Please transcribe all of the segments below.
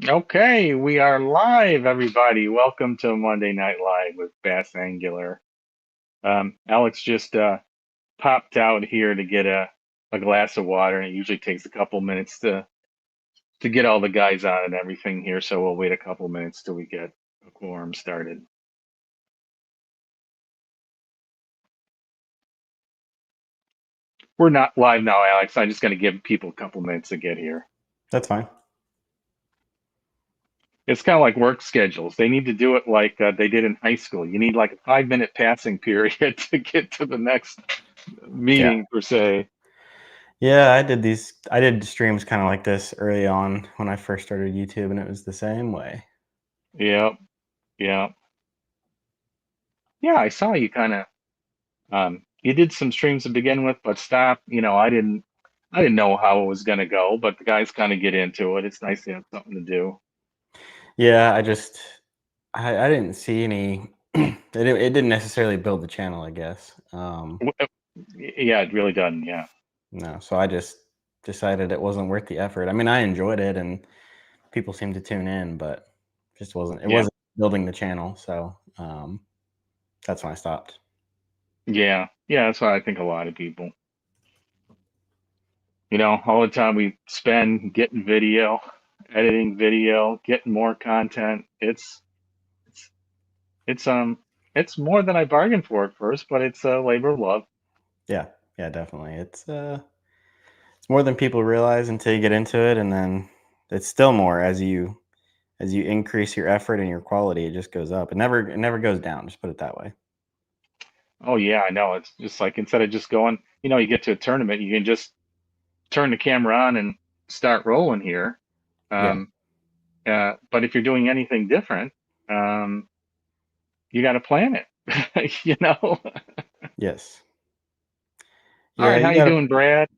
Okay, we are live, everybody. Welcome to Monday Night Live with Bass Angular. Alex just popped out here to get a glass of water, and it usually takes a couple minutes to get all the guys on and everything here. So we'll wait a couple minutes till we get a quorum started. We're not live now, Alex. I'm just going to give people a couple minutes to get here. That's fine. It's kind of like work schedules. They need to do it like they did in high school. You need like a 5 minute passing period to get to the next Yeah. meeting per se. Yeah, I did streams kind of like this early on when I first started YouTube, and it was the same way. Yep, yep. Yeah, I saw you kind of you did some streams to begin with, but stopped. I didn't know how it was gonna go, but the guys kind of get into it. It's nice to have something to do. Yeah, I didn't see any it didn't necessarily build the channel, I guess. Yeah, it really doesn't. Yeah, No, so I just decided it wasn't worth the effort. I mean, I enjoyed it and people seemed to tune in, but it yeah, wasn't building the channel, so that's when I stopped. yeah, yeah. That's why I think a lot of people. All the time we spend getting video, editing video, getting more content. It's it's it's more than I bargained for at first, but it's a labor of love. Yeah. Yeah, definitely. It's more than people realize until you get into it, and then it's still more as you increase your effort and your quality, it just goes up. It never goes down. Just put it that way. Oh yeah, I know. It's just like instead of just going, you get to a tournament, you can just turn the camera on and start rolling here. Yeah. Um, but if you're doing anything different, um, you got to plan it. you know. Yes. All Yeah. right, how You you gotta. doing, Brad?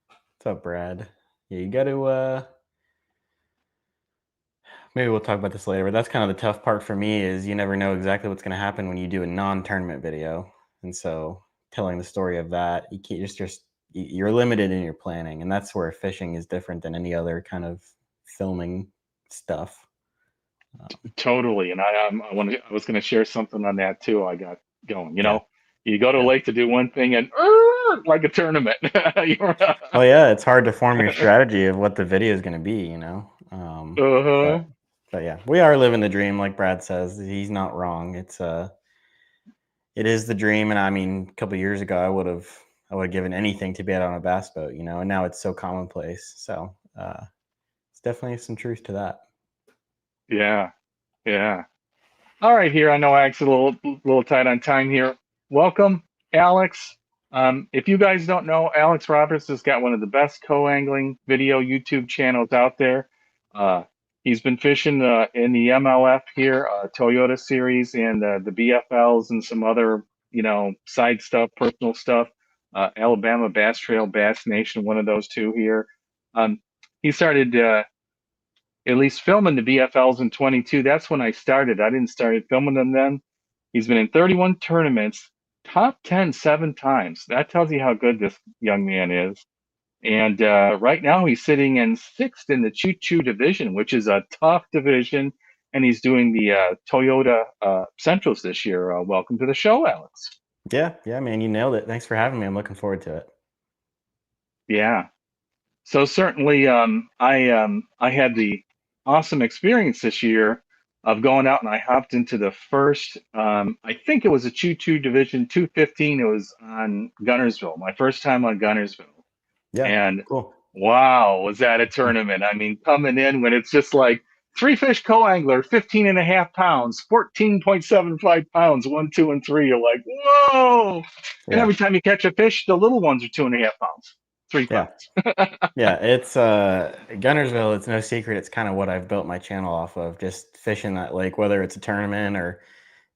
What's up, Brad? Yeah. You gotta. Maybe we'll talk about this later. But that's kind of the tough part for me is you never know exactly what's gonna happen when you do a non-tournament video, and so telling the story of that, you can't you're limited in your planning, and that's where fishing is different than any other kind of filming stuff. Totally. And I was going to share something on that too. I got going. Yeah. You go to a Yeah. lake to do one thing and like a tournament. You're, Well, yeah, it's hard to form your strategy of what the video is going to be, uh-huh. but yeah, we are living the dream, like Brad says. He's not wrong. It is the dream, and I mean, a couple of years ago, I would have given anything to be out on a bass boat, and now it's so commonplace. So it's definitely some truth to that. Yeah. Yeah. All right, here. I know Alex is a little tight on time here. Welcome, Alex. If you guys don't know, Alex Roberts has got one of the best co-angling video YouTube channels out there. Uh, he's been fishing in the MLF here, Toyota series, and the BFLs and some other, side stuff, personal stuff. Alabama Bass Trail, Bass Nation, one of those two here. He started at least filming the BFLs in 22. That's when I started. I didn't start filming them then. He's been in 31 tournaments, top 10 7 times. That tells you how good this young man is. And right now he's sitting in sixth in the Choo Choo division, which is a tough division. And he's doing the Toyota Centrals this year. Welcome to the show, Alex. Yeah, yeah, man, you nailed it. Thanks for having me. I'm looking forward to it. Yeah. So certainly, I had the awesome experience this year of going out and I hopped into the first. I think it was a Choo Choo Division 215. It was on Gunnersville, my first time on Gunnersville, Yeah, and cool. wow, was that a tournament? I mean, coming in when it's just like three fish co-angler, 15 and a half pounds, 14.75 pounds, one, two, and three. You're like, whoa! And Yeah, every time you catch a fish, the little ones are 2.5 pounds, three yeah. pounds. Yeah, it's Gunnersville, it's no secret. It's kind of what I've built my channel off of, just fishing that lake, whether it's a tournament or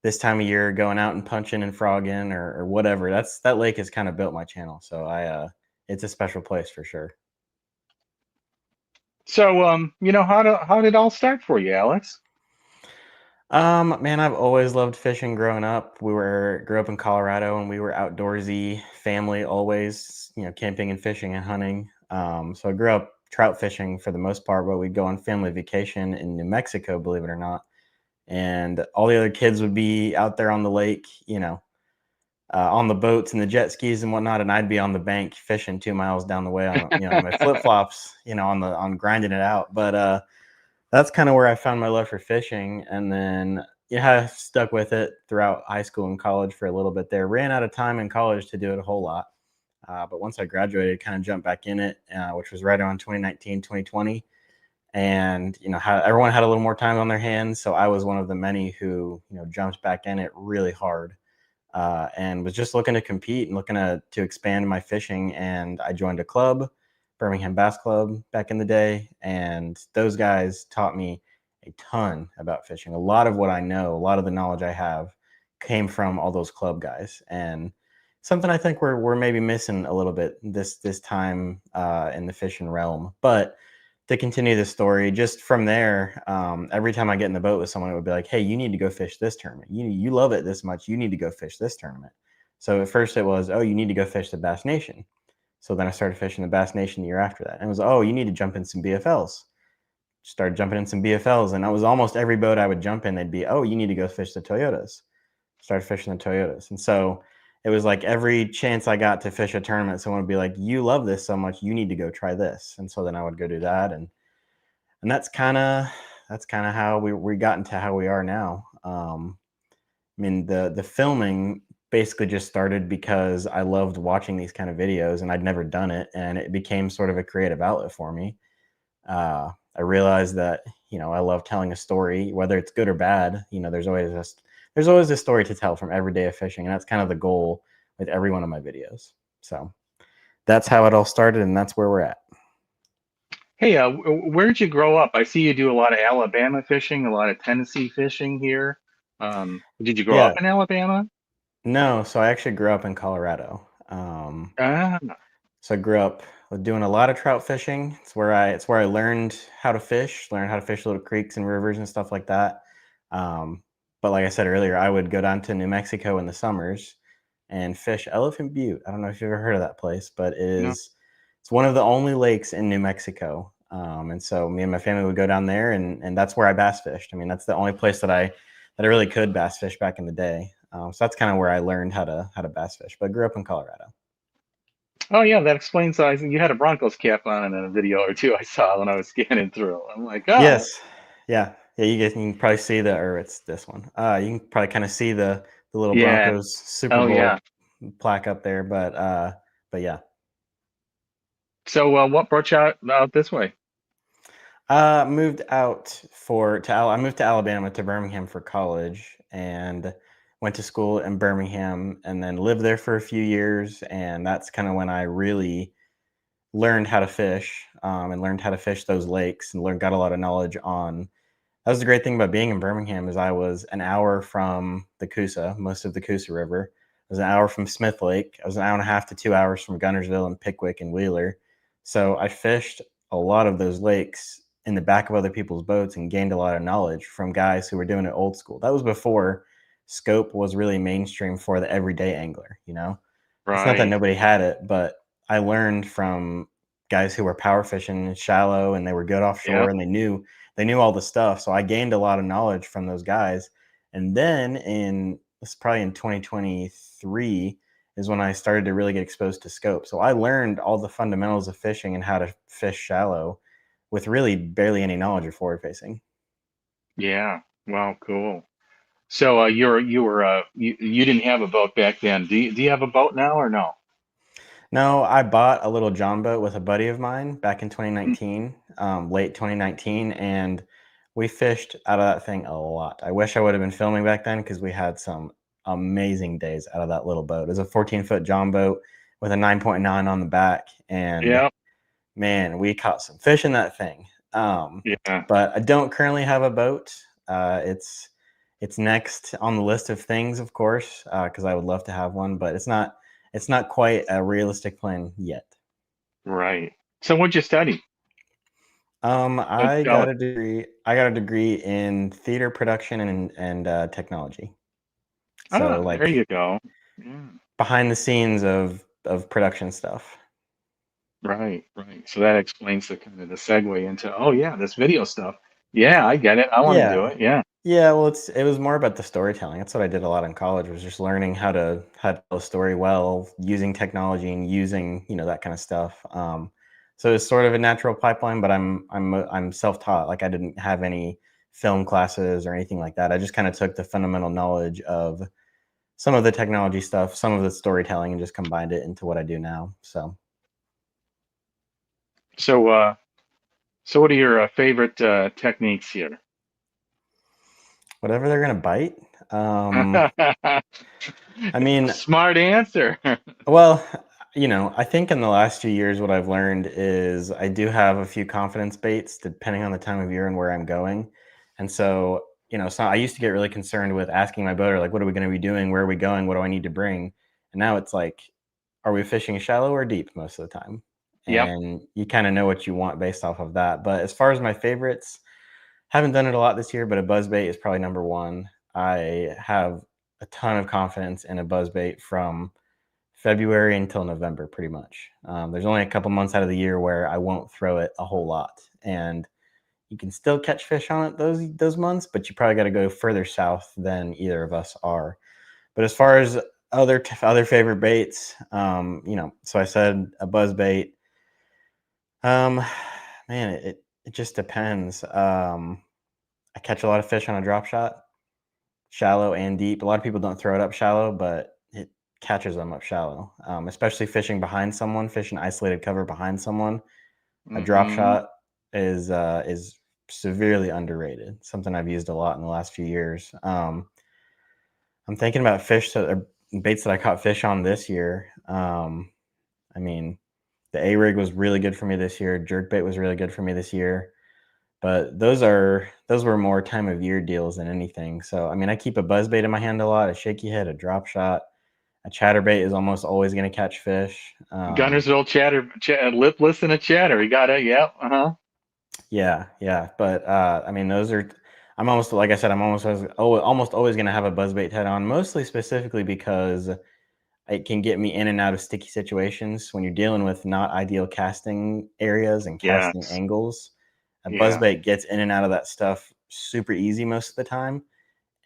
this time of year going out and punching and frogging or whatever. That lake has kind of built my channel. So it's a special place for sure. So, how did it all start for you, Alex? Man, I've always loved fishing growing up. Grew up in Colorado and we were outdoorsy family always, camping and fishing and hunting. So I grew up trout fishing for the most part, but we'd go on family vacation in New Mexico, believe it or not. And all the other kids would be out there on the lake, on the boats and the jet skis and whatnot, and I'd be on the bank fishing 2 miles down the way on my flip flops, on grinding it out. But that's kind of where I found my love for fishing, and then I stuck with it throughout high school and college for a little bit. There, ran out of time in college to do it a whole lot, but once I graduated, kind of jumped back in it, which was right around 2019, 2020. And everyone had a little more time on their hands, so I was one of the many who jumped back in it really hard, and was just looking to compete and looking to expand my fishing. And I joined a club, Birmingham Bass Club, back in the day, and those guys taught me a ton about fishing. A lot of what I know, a lot of the knowledge I have, came from all those club guys, and something I think we're maybe missing a little bit this time in the fishing realm. But to continue the story, just from there, every time I get in the boat with someone, it would be like, "Hey, you need to go fish this tournament. You love it this much. You need to go fish this tournament." So at first it was, "Oh, you need to go fish the Bass Nation." So then I started fishing the Bass Nation the year after that, and it was, "Oh, you need to jump in some BFLs." Started jumping in some BFLs, and I was almost every boat I would jump in, they'd be, "Oh, you need to go fish the Toyotas." Started fishing the Toyotas, and so it was like every chance I got to fish a tournament, someone would be like, "You love this so much, you need to go try this." And so then I would go do that, and that's kind of how we got into how we are now. I mean, the filming basically just started because I loved watching these kind of videos, and I'd never done it, and it became sort of a creative outlet for me. I realized that I love telling a story, whether it's good or bad. There's always a story to tell from every day of fishing, and that's kind of the goal with every one of my videos. So that's how it all started, and that's where we're at. Hey, where'd you grow up? I see you do a lot of Alabama fishing, a lot of Tennessee fishing here. Did you grow up Yeah, in Alabama? no, so I actually grew up in Colorado. Ah, So I grew up doing a lot of trout fishing. It's where I learned how to fish, learned how to fish little creeks and rivers and stuff like that. Um, but like I said earlier, I would go down to New Mexico in the summers and fish Elephant Butte. I don't know if you've ever heard of that place, but no. it's one of the only lakes in New Mexico. And so me and my family would go down there, and that's where I bass fished. I mean, that's the only place that I really could bass fish back in the day. So that's kind of where I learned how to bass fish. But I grew up in Colorado. Oh yeah, that explains. You had a Broncos cap on in a video or two I saw when I was scanning through. I'm like, oh, Yes. Yeah. Yeah, you can probably see or it's this one. You can probably kind of see the little yeah. Broncos Super Oh yeah. Bowl plaque up there, but yeah. So what brought you out this way? Moved out I moved to Alabama to Birmingham for college, and went to school in Birmingham, and then lived there for a few years, and that's kind of when I really learned how to fish, and learned how to fish those lakes, and got a lot of knowledge on. That was the great thing about being in Birmingham is I was an hour from the Coosa, most of the Coosa River. I was an hour from Smith Lake. I was an hour and a half to 2 hours from Gunnersville and Pickwick and Wheeler. So I fished a lot of those lakes in the back of other people's boats and gained a lot of knowledge from guys who were doing it old school. That was before scope was really mainstream for the everyday angler. It's not that Right. nobody had it, but I learned from guys who were power fishing shallow, and they were good offshore, Yep. and they knew all the stuff. So I gained a lot of knowledge from those guys. And then it's probably in 2023 is when I started to really get exposed to scope. So I learned all the fundamentals of fishing and how to fish shallow with really barely any knowledge of forward facing. Yeah. Wow. Cool. So you didn't have a boat back then. Do you have a boat now or no? No, I bought a little John boat with a buddy of mine back in Mm, 2019, late 2019, and we fished out of that thing a lot. I wish I would have been filming back then because we had some amazing days out of that little boat. It was a 14-foot John boat with a 9.9 on the back, and Yep. man, we caught some fish in that thing. Yeah. But I don't currently have a boat. It's next on the list of things, of course, because I would love to have one, but it's not quite a realistic plan yet. Right. So what'd you study? What'd I you call got it? a degree. I got a degree in theater production and technology. So Ah, there like you go. Yeah. behind the scenes of production stuff. Right, right. So that explains the kind of the segue into, oh yeah, this video stuff. Yeah, I get it. I want to do Yeah. it. Yeah. Yeah, well, it was more about the storytelling. That's what I did a lot in college, was just learning how to tell a story well, using technology and using, that kind of stuff. So it's sort of a natural pipeline, but I'm self-taught. Like, I didn't have any film classes or anything like that. I just kind of took the fundamental knowledge of some of the technology stuff, some of the storytelling, and just combined it into what I do now. So So so what are your favorite techniques here? whatever they're gonna bite. Um, I mean, Smart answer. Well, I think in the last few years, what I've learned is I do have a few confidence baits depending on the time of year and where I'm going. And so, so I used to get really concerned with asking my boater, like, what are we going to be doing? Where are we going? What do I need to bring? And now it's like, are we fishing shallow or deep most of the time? Yep. And you kind of know what you want based off of that. But as far as my favorites, haven't done it a lot this year, but a buzz bait is probably number one. I have a ton of confidence in a buzz bait from February until November, pretty much. There's only a couple months out of the year where I won't throw it a whole lot, and you can still catch fish on it those months, but you probably got to go further south than either of us are. But as far as other favorite baits, so I said a buzz bait. Um, man, it just depends. I catch a lot of fish on a drop shot, shallow and deep. A lot of people don't throw it up shallow, but it catches them up shallow. Especially fishing behind someone, fishing isolated cover behind someone. A drop Hmm. shot is severely underrated. Something I've used a lot in the last few years. I'm thinking about baits that I caught fish on this year. I mean, the A rig was really good for me this year. Jerk bait was really good for me this year. But those were more time of year deals than anything. So I mean, I keep a buzz bait in my hand a lot, a shaky head, a drop shot, a chatterbait is almost always going to catch fish. Gunnersville lipless and a chatter. You got it. Yep. Uh-huh. Yeah, yeah. But I mean, those are. I'm almost like I said. Almost always going to have a buzz bait head on, mostly specifically because it can get me in and out of sticky situations when you're dealing with not ideal casting areas and casting Yes. angles. A Yeah. buzzbait gets in and out of that stuff super easy most of the time.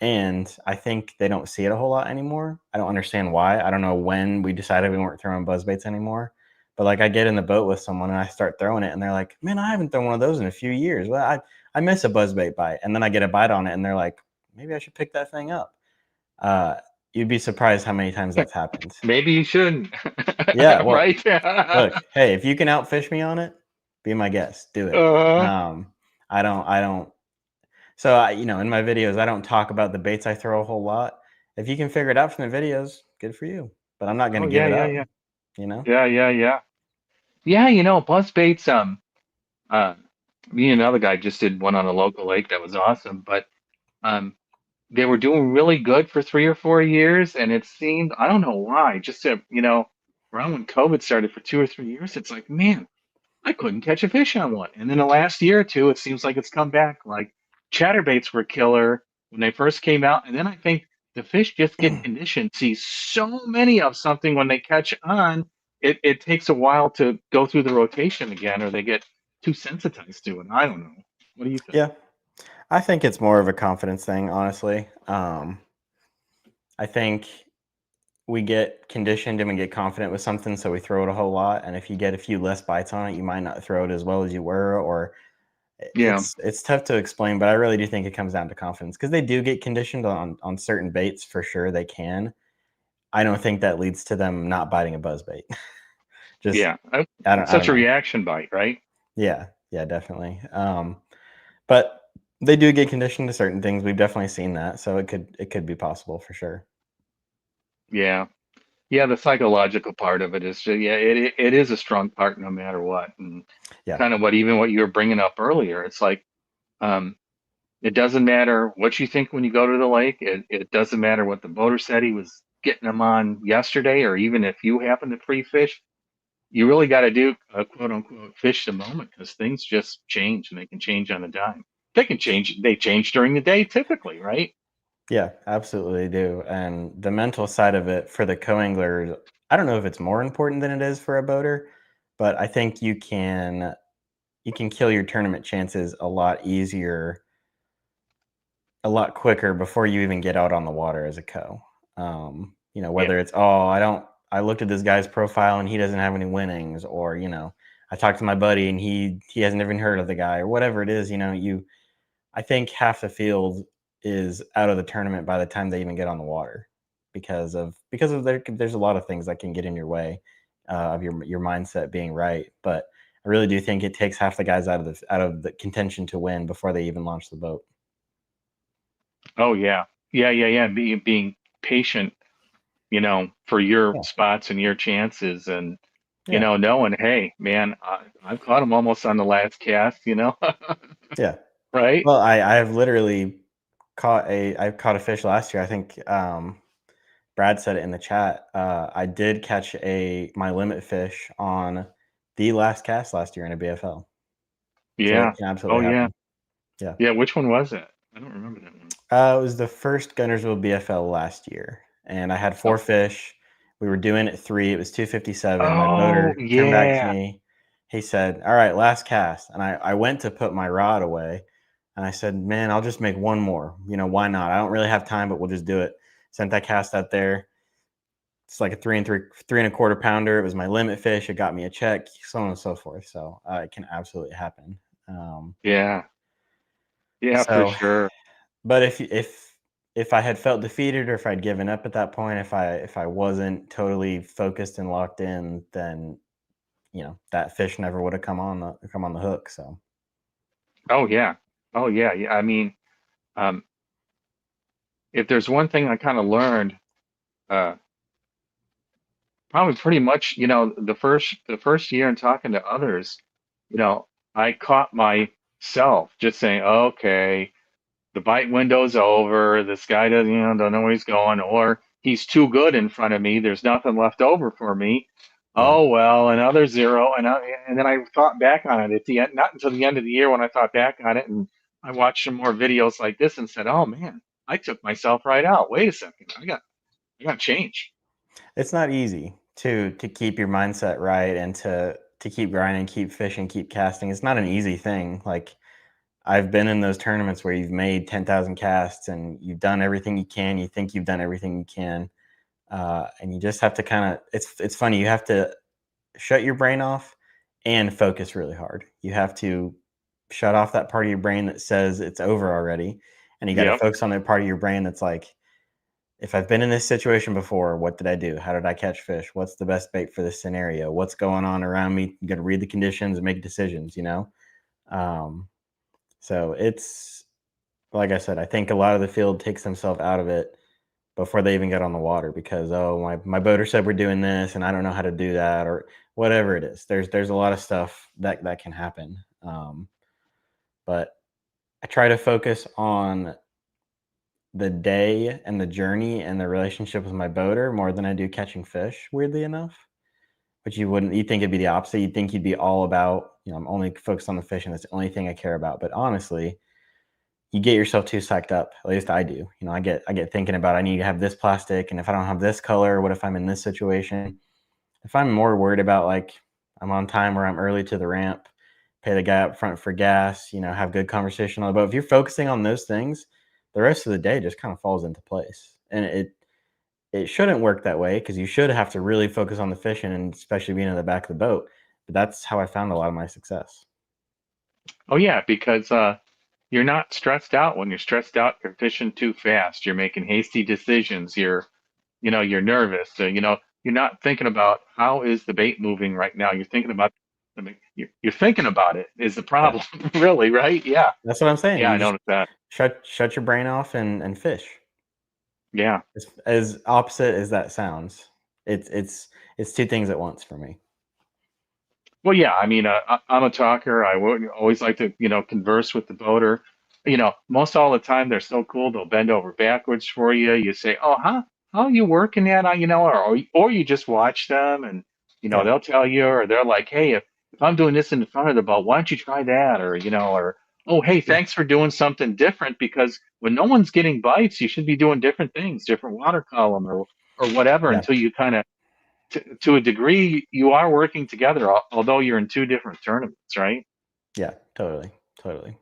And I think they don't see it a whole lot anymore. I don't understand why. I don't know when we decided we weren't throwing buzzbaits anymore. But like I get in the boat with someone and I start throwing it and they're like, man, I haven't thrown one of those in a few years. Well, I miss a buzzbait bite. And then I get a bite on it and they're like, maybe I should pick that thing up. Uh, you'd be surprised how many times that's happened. Maybe you shouldn't. Yeah, well, Right. look, hey, if you can outfish me on it, be my guest. Do it. uh, Um, I don't. So in my videos, I don't talk about the baits I throw a whole lot. If you can figure it out from the videos, good for you. But I'm not going oh to give yeah, it yeah, up. yeah. You know? Yeah, yeah, yeah. Yeah, buzz baits, uh me and another guy just did one on a local lake that was awesome, but um they were doing really good for 3 or 4 years, and it seemed, I don't know why, just to, around when COVID started for 2 or 3 years, it's like, man, I couldn't catch a fish on one. And then the last year or two, it seems like it's come back. Like chatterbaits were killer when they first came out. And then I think the fish just get conditioned, see so many of something when they catch on, it takes a while to go through the rotation again, or they get too sensitized to it. I don't know. What do you think? Yeah. I think it's more of a confidence thing, honestly. I think we get conditioned and we get confident with something, so we throw it a whole lot. And if you get a few less bites on it, you might not throw it as well as you were, or Yeah. it's tough to explain. But I really do think it comes down to confidence because they do get conditioned on certain baits for sure. They can. I don't think that leads to them not biting a buzz bait. Just Yeah. I Such don't a know. reaction bite, right? Yeah, yeah, definitely. But they do get conditioned to certain things. We've definitely seen that, so it could be possible for sure. Yeah. Yeah, the psychological part of it is, yeah, it is a strong part no matter what. And Yeah, kind of what you were bringing up earlier. It's like, um, it doesn't matter what you think when you go to the lake. It doesn't matter what the boater said he was getting them on yesterday, or even if you happen to free fish. You really got to do a quote unquote fish the moment, because things just change, and they can change on a dime. They can change. They change during the day typically, right? yeah, absolutely they do. And the mental side of it for the co-anglers, I don't know if it's more important than it is for a boater, but I think you can kill your tournament chances a lot easier, a lot quicker before you even get out on the water as a co. Whether Yeah. it's I looked at this guy's profile and he doesn't have any winnings, or I talked to my buddy and he hasn't even heard of the guy, or whatever it is. I think half the field is out of the tournament by the time they even get on the water, because of there's a lot of things that can get in your way of your mindset being right. But I really do think it takes half the guys out of the contention to win before they even launch the boat. Oh yeah. Yeah. Being patient, for your Yeah, spots and your chances, and yeah, knowing, hey, man, I've caught him almost on the last cast, yeah. right? Well, I have literally I caught a fish last year. I think Brad said it in the chat. I did catch my limit fish on the last cast last year in a BFL. So it Yeah. can Oh absolutely yeah. happen. Yeah. Yeah. Which one was it? I don't remember that one. It was the first Gunnersville BFL last year, and I had four Okay. fish. We were doing it 3. It was 257. My Oh boater turned back to yeah. me. He said, "All right, last cast." And I went to put my rod away, and I said, "Man, I'll just make one more. Why not? I don't really have time, but we'll just do it." Sent that cast out there. It's like a 3 and a quarter pounder. It was my limit fish. It got me a check, so on and so forth. So it can absolutely happen. Um, Yeah. Yeah, for so sure. But if I had felt defeated, or if I'd given up at that point, if I wasn't totally focused and locked in, then that fish never would have come on the hook. So Oh yeah. Oh yeah. Yeah. I mean, um, if there's one thing I kind of learned, uh, probably pretty much, the first year and talking to others, you know, I caught myself just saying, okay, the bite window's over. This guy doesn't, don't know where he's going, or he's too good in front of me. There's nothing left over for me. yeah, Oh well, another zero, and then I thought back on it at the end, not until the end of the year when I thought back on it, and I watched some more videos like this and said, oh man, I took myself right out. Wait a second, I got to change. it's not easy to keep your mindset right, and to keep grinding, keep fishing, keep casting. It's not an easy thing. Like, I've been in those tournaments where you've made 10,000 casts and you've done everything you can. You think you've done everything you can, and you just have to kind of. It's funny. You have to shut your brain off and focus really hard. You have to shut off that part of your brain that says it's over already. And you got to Yep. focus on that part of your brain that's like, if I've been in this situation before, what did I do? How did I catch fish? What's the best bait for this scenario? What's going on around me? You got to read the conditions and make decisions. Um, so it's, like I said, I think a lot of the field takes themselves out of it before they even get on the water, because my boater said we're doing this and I don't know how to do that, or whatever it is. There's a lot of stuff that can happen. But I try to focus on the day and the journey and the relationship with my boater more than I do catching fish, weirdly enough. But you'd think it'd be the opposite. You'd think you'd be all about, I'm only focused on the fish and that's the only thing I care about. But honestly, you get yourself too psyched up. At least I do. I get thinking about, I need to have this plastic, and if I don't have this color, what if I'm in this situation? If I'm more worried about, like, I'm on time or I'm early to the ramp, pay the guy up front for gas, have good conversation on the boat. If you're focusing on those things, the rest of the day just kind of falls into place. And it shouldn't work that way, because you should have to really focus on the fishing, and especially being in the back of the boat. But that's how I found a lot of my success. Oh yeah, because you're not stressed out. When you're stressed out, you're fishing too fast. You're making hasty decisions. You're nervous. So, you're not thinking about how is the bait moving right now. You're thinking about, you're thinking about it is the Yeah. problem, really, right? Yeah. That's what I'm saying. Yeah, I You just noticed that. shut your brain off and fish. Yeah. As opposite as that sounds, it's two things at once for me. Well, yeah, I mean, I'm a talker. I would always like to, converse with the boater. Most all the time they're so cool. They'll bend over backwards for you. You say, "Oh, how are you working that?" Or you just watch them, and Yeah, they'll tell you, or they're like, "Hey, if I'm doing this in the front of the boat, why don't you try that?" Or "Oh, hey, yeah, thanks for doing something different, because when no one's getting bites, you should be doing different things, different water column or whatever, yeah. until you kind of to a degree, you are working together, although you're in two different tournaments, right? Yeah, totally, totally.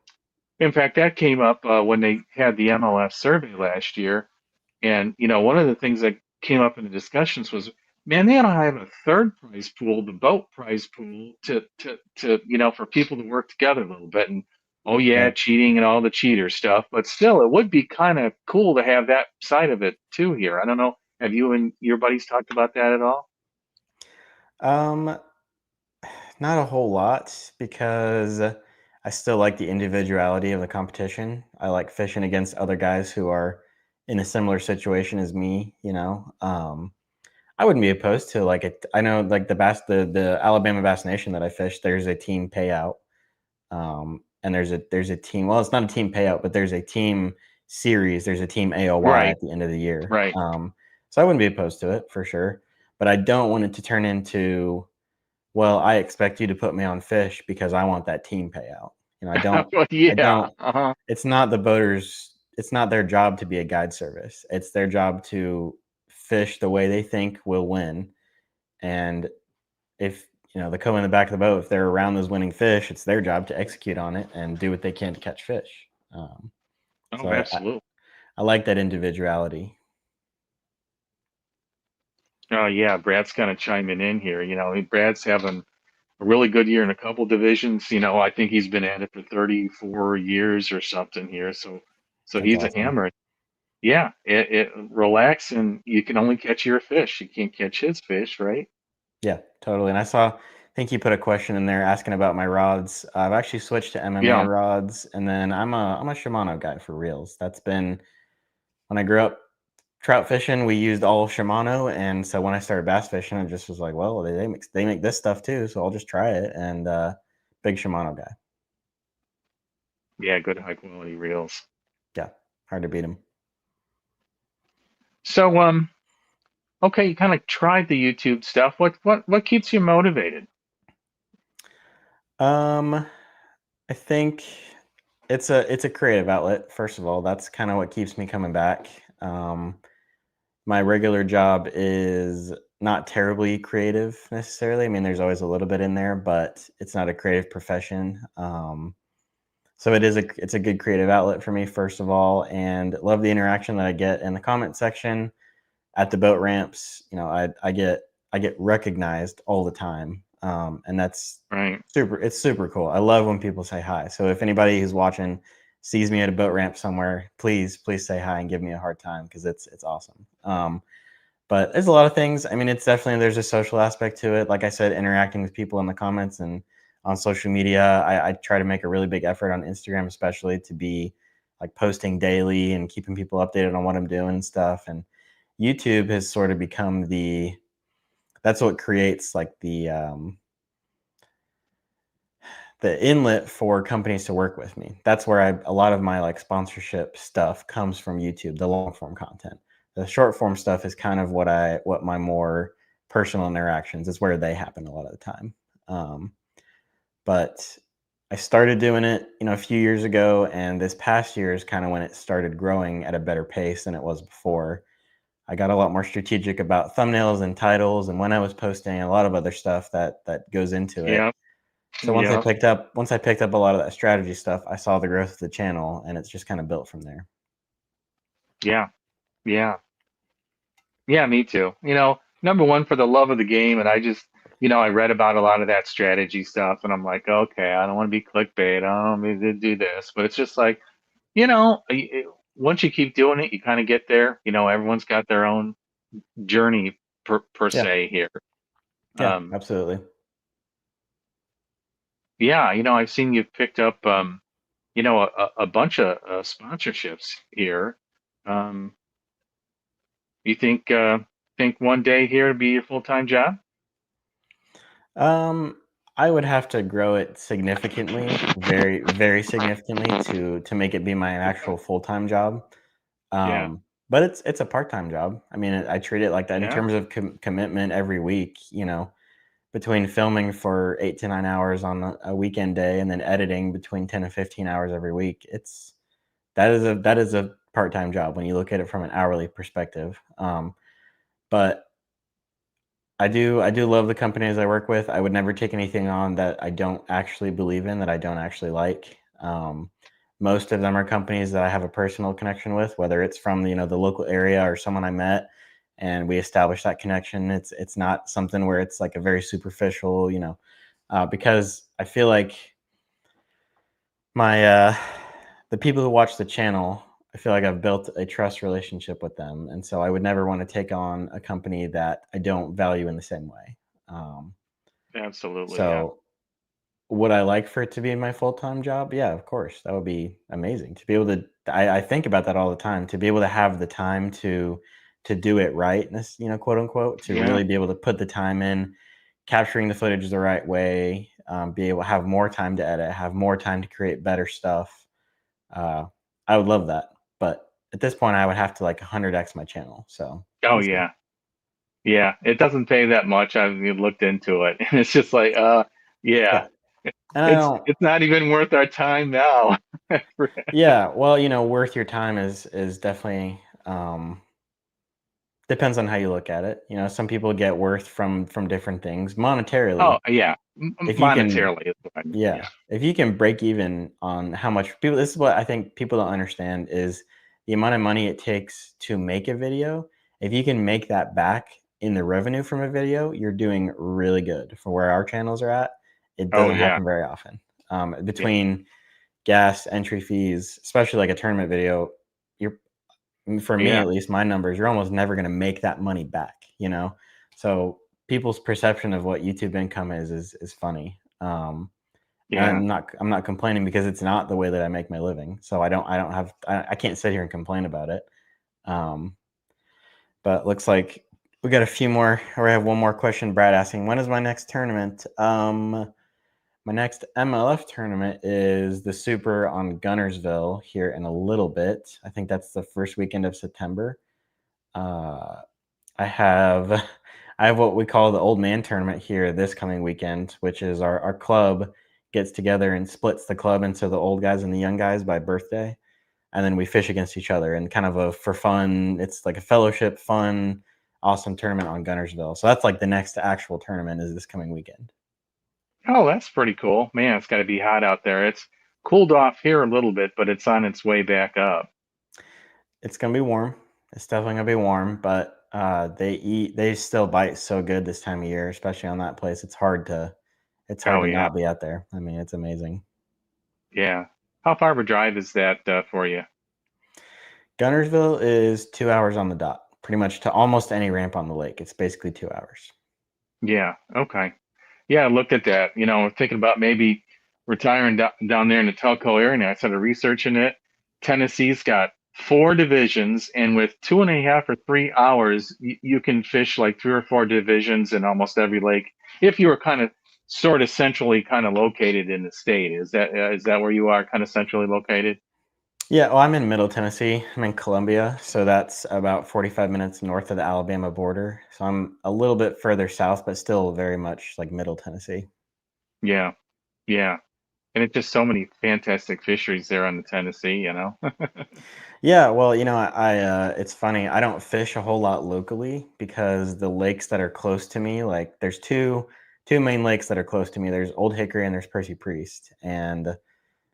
In fact, that came up when they had the MLF survey last year. And, one of the things that came up in the discussions was, man, they ought to have a third prize pool, the boat prize pool, for people to work together a little bit. And, oh, yeah, Right. cheating and all the cheater stuff. But still, it would be kind of cool to have that side of it too here. I don't know. Have you and your buddies talked about that at all? Um, Not a whole lot because I still like the individuality of the competition. I like fishing against other guys who are in a similar situation as me, you know. I wouldn't be opposed to like it. I know like the Alabama Bass Nation that I fish, there's a team payout. And there's a team, well, it's not a team payout, but there's a team series, there's a team AOY Right, at the end of the year. right. So I wouldn't be opposed to it for sure. But I don't want it to turn into, well, I expect you to put me on fish because I want that team payout. You know, Well, I yeah. don't, Uh-huh. it's not the boaters, it's not their job to be a guide service. It's their job to fish the way they think will win. And if, the co in the back of the boat, if they're around those winning fish, it's their job to execute on it and do what they can to catch fish. Oh, So absolutely. I like that individuality. Oh, yeah. Brad's kind of chiming in here. Brad's having a really good year in a couple divisions. I think he's been at it for 34 years or something here. So That's he's a awesome. hammer. Yeah, it relax and you can only catch your fish. You can't catch his fish, right? Yeah, totally. And I think you put a question in there asking about my rods. I've actually switched to MMA Yeah, rods, and then I'm a Shimano guy for reels. That's been when I grew up trout fishing. We used all Shimano, and so when I started bass fishing, it just was like, well, they make this stuff too, so I'll just try it. And big Shimano guy. yeah, good high quality reels. Yeah, hard to beat them. So okay, you kind of tried the YouTube stuff. What keeps you motivated? Um, I think it's a creative outlet. First of all, that's kind of what keeps me coming back. My regular job is not terribly creative necessarily. I mean, there's always a little bit in there, but it's not a creative profession. So it's a good creative outlet for me, first of all, and love the interaction that I get in the comment section at the boat ramps. I get recognized all the time, and that's Right. super. It's super cool. I love when people say hi. So if anybody who's watching sees me at a boat ramp somewhere, please say hi and give me a hard time because it's awesome. But there's a lot of things. I mean, it's definitely there's a social aspect to it. Like I said, interacting with people in the comments and on social media. I try to make a really big effort on Instagram, especially to be like posting daily and keeping people updated on what I'm doing and stuff. And YouTube has sort of become that's what creates like the inlet for companies to work with me. That's where a lot of my like sponsorship stuff comes from YouTube, the long form content. The short form stuff is kind of what my more personal interactions is where they happen a lot of the time. Um, but I started doing it, a few years ago, and this past year is kind of when it started growing at a better pace than it was before. I got a lot more strategic about thumbnails and titles and when I was posting and a lot of other stuff that goes into it. Yeah. So Yeah. once I picked up a lot of that strategy stuff, I saw the growth of the channel and it's just kind of built from there. Yeah. Yeah. Yeah, me too. Number one for the love of the game, and I read about a lot of that strategy stuff, and I'm like, okay, I don't want to be clickbait. I don't want to do this, but it's just like, once you keep doing it, you kind of get there. Everyone's got their own journey per Yeah. se here. Yeah, Um, absolutely. yeah, I've seen you've picked up, a bunch of sponsorships here. Um, you think one day here to be your full-time job? Um, I would have to grow it significantly, very, very significantly to make it be my actual full-time job. Yeah. But it's a part-time job. I mean, I treat it like that in Yeah. terms of commitment every week, between filming for 8 to 9 hours on a weekend day and then editing between 10 and 15 hours every week. That is a part-time job when you look at it from an hourly perspective. But I do love the companies I work with. I would never take anything on that I don't actually believe in, that I don't actually like. Most of them are companies that I have a personal connection with, whether it's from the local area or someone I met and we established that connection. It's not something where it's like a very superficial, because I feel like my the people who watch the channel, I feel like I've built a trust relationship with them, and so I would never want to take on a company that I don't value in the same way. Um, Absolutely, yeah. so would I like for it to be my full-time job? Yeah, of course. That would be amazing to be able to. I think about that all the time, to be able to have the time to do it right, quote unquote, to Yeah. really be able to put the time in, capturing the footage the right way, be able to have more time to edit, have more time to create better stuff. Uh, I would love that, but at this point, I would have to like 100x my channel. So Oh we'll see. yeah. Yeah. It doesn't pay that much. I've looked into it. And it's just like, yeah. Yeah, and I don't. It's not even worth our time now. Yeah, well, worth your time is definitely depends on how you look at it. Some people get worth from different things Oh monetarily. yeah. If you can, Monetarily is what I mean. yeah, Yeah. if you can break even on how much people, this is what I think people don't understand is the amount of money it takes to make a video. If you can make that back in the revenue from a video, you're doing really good for where our channels are at. It Oh doesn't yeah. happen very often. Yeah. Between gas entry fees, especially like a tournament video, you're for me Yeah. at least, my numbers, you're almost never going to make that money back. So people's perception of what YouTube income is funny. And Yeah. I'm not complaining because it's not the way that I make my living. So I can't sit here and complain about it. Um, but looks like we got a few more, or I have one more question. Brad asking, when is my next tournament? My next MLF tournament is the Super on Gunnersville here in a little bit. I think that's the first weekend of September. Uh, I have I have what we call the old man tournament here this coming weekend, which is our club gets together and splits the club into the old guys and the young guys by birthday, and then we fish against each other and kind of a for fun. It's like a fellowship, fun, awesome tournament on Gunnersville. So that's like the next actual tournament is this coming weekend. Oh, that's pretty cool. Man, it's got to be hot out there. It's cooled off here a little bit, but it's on its way back up. It's gonna be warm. It's definitely gonna be warm, but they still bite so good this time of year, especially on that place. It's hard Oh to yeah. not be out there. I mean, it's amazing. Yeah. How far of a drive is that for you? Gunnersville is 2 hours on the dot, pretty much to almost any ramp on the lake. It's basically 2 hours. Yeah. Okay. Yeah, I looked at that. Thinking about maybe retiring down there in the Telco area. I started researching it. Tennessee's got four divisions, and with 2.5 or 3 hours, you can fish like three or four divisions in almost every lake. If you were kind of sort of centrally kind of located in the state, is that where you are, kind of centrally located? Yeah, well, I'm in Middle Tennessee. I'm in Columbia, so that's about 45 minutes north of the Alabama border. So I'm a little bit further south, but still very much like Middle Tennessee. Yeah, yeah, and it's just so many fantastic fisheries there on the Tennessee. Yeah, well, it's funny. I don't fish a whole lot locally because the lakes that are close to me, like there's two main lakes that are close to me. There's Old Hickory and there's Percy Priest, and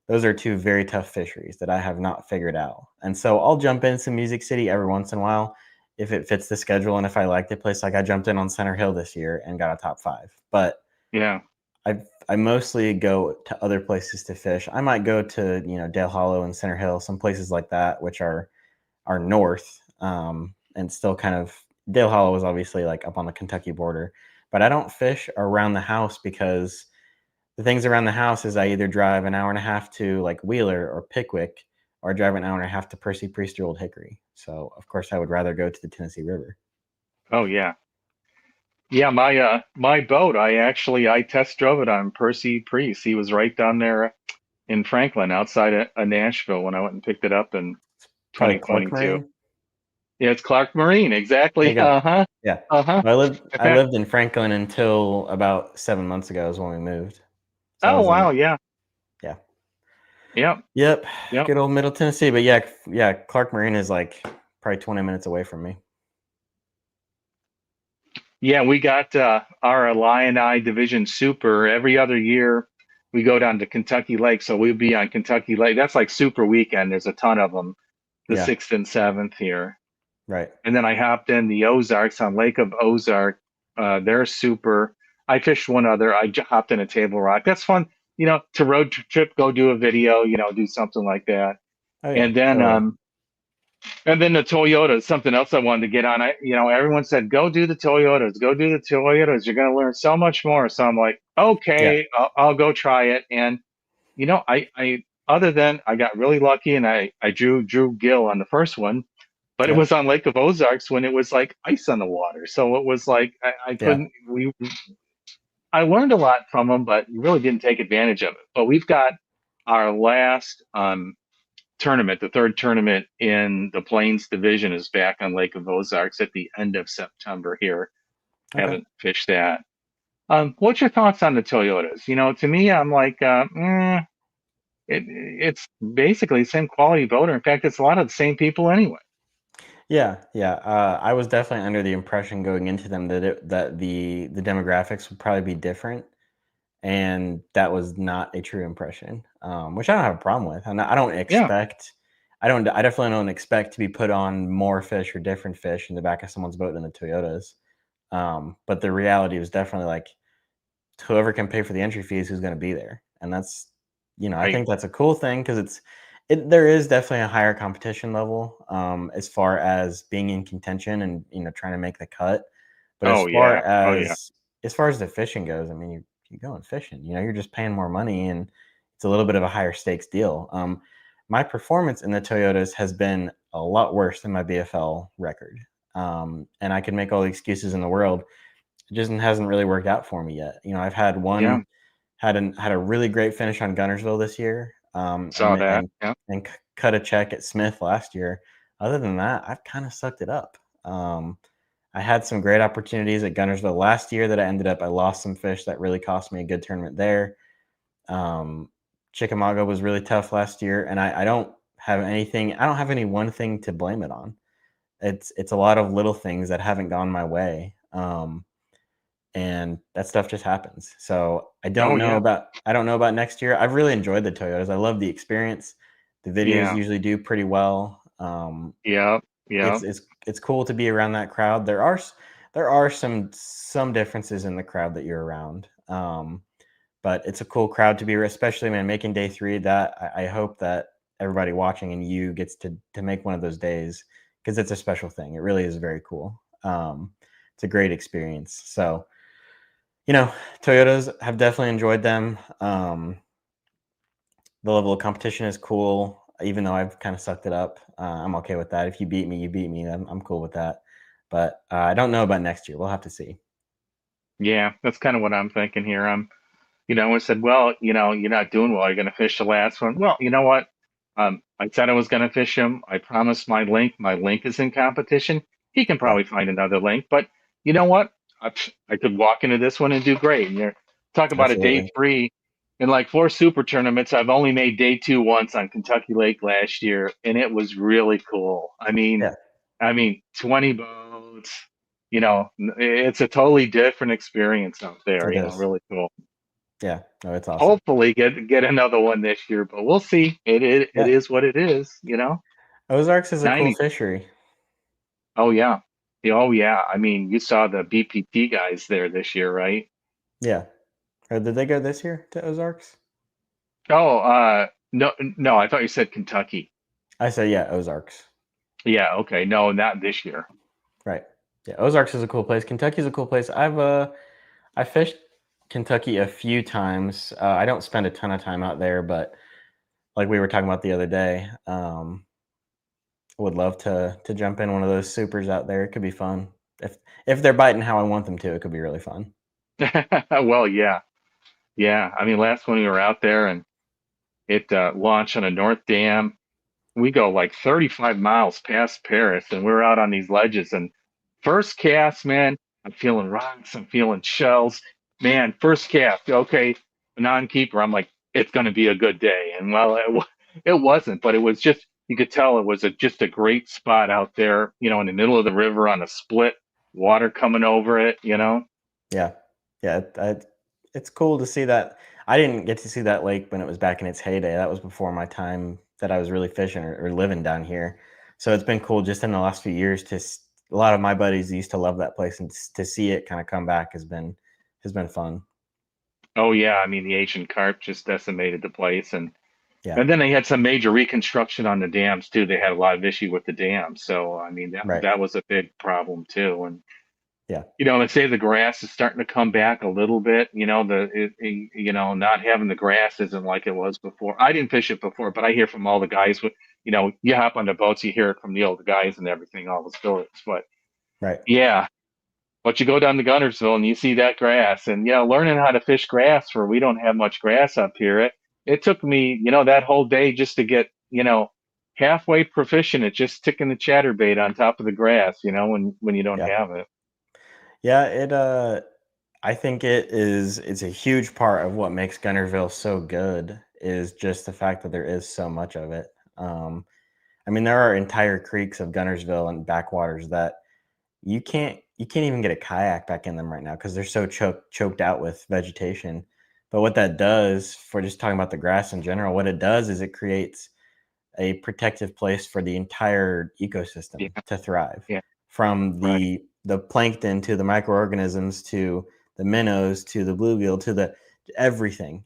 those are two very tough fisheries that I have not figured out. And so I'll jump in some Music City every once in a while if it fits the schedule and if I like the place. Like I jumped in on Center Hill this year and got a top five. But Yeah, I mostly go to other places to fish. I might go to Dale Hollow and Center Hill, some places like that, which are north, and still kind of Dale Hollow is obviously like up on the Kentucky border. But I don't fish around the house because the things around the house is I either drive an hour and a half to like Wheeler or Pickwick, or I drive an hour and a half to Percy Priest or Old Hickory. So of course I would rather go to the Tennessee River. oh yeah. Yeah, my boat, I test drove it on Percy Priest. He was right down there in Franklin, outside of Nashville, when I went and picked it up in Probably Clark 2022. Marine. Yeah, it's Clark Marine, There you exactly. go. Uh-huh. Yeah. Uh-huh. Well, In I fact, lived in Franklin until about 7 months ago is when we moved. So I oh was in wow, yeah. yeah. Yep. Yep. Yep. Good old Middle Tennessee. But yeah, Clark Marine is like probably 20 minutes away from me. Yeah, we got our Illini Division Super every other year. We go down to Kentucky Lake, so we'll be on Kentucky Lake. That's like Super Weekend. There's a ton of them, the Yeah, 6th and 7th here. right. And then I hopped in the Ozarks on Lake of Ozark. They're super. I fished one other. Hopped in a Table Rock. That's fun, to road trip, go do a video, do something like that. Oh yeah, And then totally. the Toyota is something else I wanted to get on. Everyone said, go do the Toyotas, go do the Toyotas. You're going to learn so much more. So I'm like, Yeah, okay, I'll go try it. And, other than I got really lucky and I drew gill on the first one, but it yep, was on Lake of Ozarks when it was like ice on the water. So it was like, I yeah. couldn't, I learned a lot from them, but really didn't take advantage of it. But we've got our last, tournament, the third tournament in the Plains division is back on Lake of Ozarks at the end of September here. Okay. Haven't fished that. What's your thoughts on the Toyotas? To me, I'm like, it's basically the same quality boater. In fact, it's a lot of the same people anyway. Yeah, yeah. I was definitely under the impression going into them that the demographics would probably be different, and that was not a true impression. Which I don't have a problem with. I don't Yeah. expect. I definitely don't expect to be put on more fish or different fish in the back of someone's boat than the Toyotas. But the reality was definitely like whoever can pay for the entry fees who's going to be there, and that's I Right. think that's a cool thing because there is definitely a higher competition level as far as being in contention and trying to make the cut. But Oh yeah. Oh yeah. as far as the fishing goes, I mean you going fishing, you're just paying more money and it's a little bit of a higher stakes deal. My performance in the Toyotas has been a lot worse than my BFL record, and I can make all the excuses in the world. It just hasn't really worked out for me yet. I've had Yeah. had a really great finish on Gunnersville this year, Saw that. Yeah. and cut a check at Smith last year. Other than that, I've kind of sucked it up. I had some great opportunities at Gunnersville last year that I lost some fish that really cost me a good tournament there. Um, Chickamauga was really tough last year, and I don't have anything. I don't have any one thing to blame it on. It's a lot of little things that haven't gone my way. And that stuff just happens. So Oh yeah. I don't know about next year. I've really enjoyed the Toyotas. I love the experience. The videos Yeah. usually do pretty well. Yeah. Yeah. It's cool to be around that crowd. There are some differences in the crowd that you're around. But it's a cool crowd to be, especially man making day three. That I hope that everybody watching and you gets to make one of those days because it's a special thing. It really is very cool. It's a great experience. So you know, Toyotas have definitely enjoyed them. The level of competition is cool, even though I've kind of sucked it up. I'm okay with that. If you beat me, you beat me. I'm cool with that. But I don't know about next year. We'll have to see. Yeah. That's kind of what I'm thinking here. And said, well, you're not doing well. You're going to fish the last one. Well, you know what? I said I was going to fish him. I promised my link. My link is in competition. He can Yeah, probably find another link, but you know what? I could walk into this one and do great. And you're talk about a day absolutely. three in like 4 super tournaments. I've only made day two once on Kentucky Lake last year, and it was really cool. Yeah, 20 boats. It's a totally different experience out there. it is. Really cool. Yeah, no, it's awesome. Hopefully get another one this year, but we'll see. It Yeah, is what it is. Ozarks is a cool 90. fishery. Oh yeah. Oh yeah. You saw the BPT guys there this year, right? Yeah. Did they go this year to Ozarks? Oh, no, no, I thought you said Kentucky. I say yeah, Ozarks. Yeah, okay. No, not this year. Right. Yeah, Ozarks is a cool place. Kentucky's a cool place. I fished Kentucky a few times. I don't spend a ton of time out there, but like we were talking about the other day, would love to jump in one of those supers out there. It could be fun. If they're biting how I want them to, it could be really fun. Well, yeah. Yeah. Last one we were out there and it launched on a North Dam. We go like 35 miles past Paris and we're out on these ledges and first cast, man, I'm feeling rocks, I'm feeling shells. Man, first cast, okay, non-keeper, I'm like, it's going to be a good day. And well, it wasn't, but it was just, you could tell it was just a great spot out there, in the middle of the river on a split. water coming over it, you know? Yeah, yeah. It's cool to see that. I didn't get to see that lake when it was back in its heyday. That was before my time that I was really fishing or living down here. So it's been cool just in the last few years a lot of my buddies used to love that place, and to see it kind of come back has been fun. Oh yeah, I mean the Asian carp just decimated the place, Yeah, and then they had some major reconstruction on the dams too. They had a lot of issue with the dams, so I mean right. that was a big problem too. And Yeah, you know, they say the grass is starting to come back a little bit. You know, you know, not having the grass isn't like it was before. I didn't fish it before, but I hear from all the guys. You know, you hop on the boats, you hear it from the older guys and everything, all the stories. But right. yeah, but you go down to Guntersville and you see that grass, and you know, learning how to fish grass where we don't have much grass up here. It took me, you know, that whole day just to get, you know, halfway proficient at just sticking the chatterbait on top of the grass. You know, when you don't Yeah, have it. yeah. I think it's a huge part of what makes Gunnersville so good is just the fact that there is so much of it. I mean, there are entire creeks of Gunnersville and backwaters that you can't even get a kayak back in them right now because they're so choked out with vegetation. But what that does, for just talking about the grass in general, what it does is it creates a protective place for the entire Yeah, ecosystem to thrive, yeah, from right. the plankton to the microorganisms to the minnows to the bluegill to the everything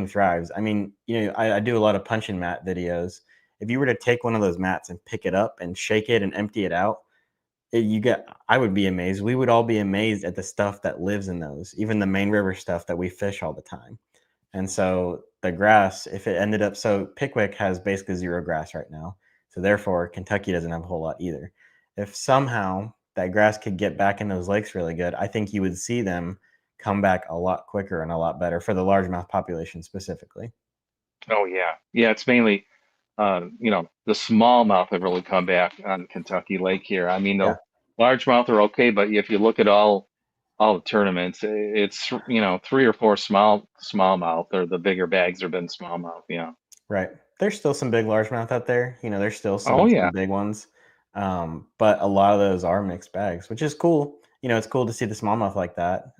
thrives. I mean, I do a lot of punch and mat videos. If you were to take one of those mats and pick it up and shake it and empty it out, I would be amazed. We would all be amazed at the stuff that lives in those, even the main river stuff that we fish all the time. And so the grass, if it ended up, so Pickwick has basically zero grass right now. So therefore, Kentucky doesn't have a whole lot either. If somehow that grass could get back in those lakes really good, I think you would see them come back a lot quicker and a lot better for the largemouth population specifically. Oh yeah, yeah. It's mainly, you know, the smallmouth have really come back on Kentucky Lake here. I mean, the Yeah, largemouth are okay, but if you look at all the tournaments, it's you know three or four smallmouth, or the bigger bags have been smallmouth. Yeah. right. There's still some big largemouth out there. There's still Oh some yeah. big ones, but a lot of those are mixed bags, which is cool. It's cool to see the smallmouth like that.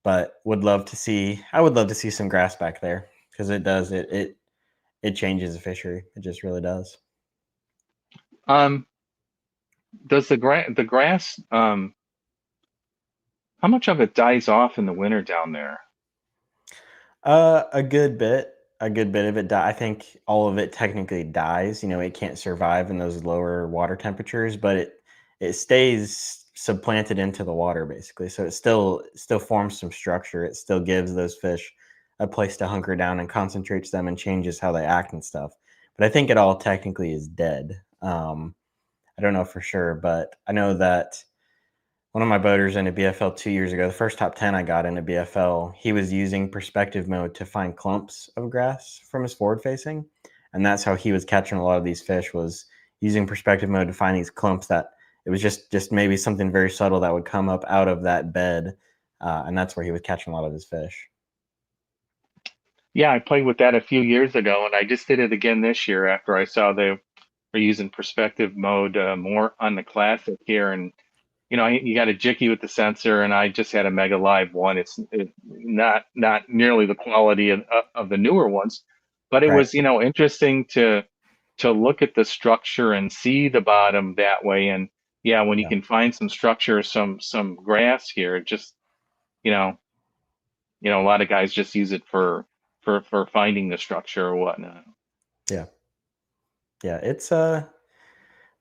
But I would love to see some grass back there because it changes the fishery. It just really does. Um, does the grass how much of it dies off in the winter down there? A good bit. A good bit of it. I think all of it technically dies. It can't survive in those lower water temperatures, but it stays supplanted into the water basically. So it still forms some structure. It still gives those fish a place to hunker down and concentrates them and changes how they act and stuff. But I think it all technically is dead. I don't know for sure, but I know that one of my boaters in a BFL 2 years ago, the first top 10 I got in a BFL, he was using perspective mode to find clumps of grass from his forward facing. And that's how he was catching a lot of these fish, was using perspective mode to find these clumps that it was just maybe something very subtle that would come up out of that bed. And that's where he was catching a lot of his fish. Yeah, I played with that a few years ago, and I just did it again this year after I saw they were using perspective mode more on the classic here. And you know, you got a jicky with the sensor, and I just had a Mega Live one. It's not nearly the quality of the newer ones, but it Right. was, you know, interesting to look at the structure and see the bottom that way. And yeah, when you Yeah. can find some structure, some grass here, it just, you know, a lot of guys just use it for finding the structure or whatnot. Yeah. Yeah.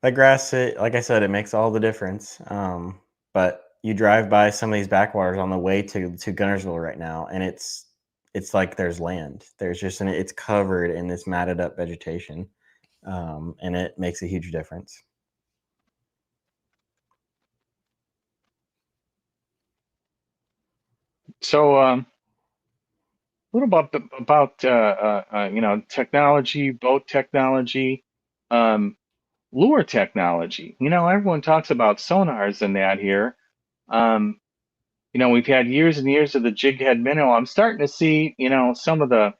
That grass, like I said, it makes all the difference. But you drive by some of these backwaters on the way to Gunnersville right now, and it's like there's land. It's covered in this matted up vegetation, and it makes a huge difference. So, what about you know, technology, boat technology, um, lure technology? You know, everyone talks about sonars and that here. Um, you know, we've had years and years of the jig head minnow. I'm starting to see, you know, some of the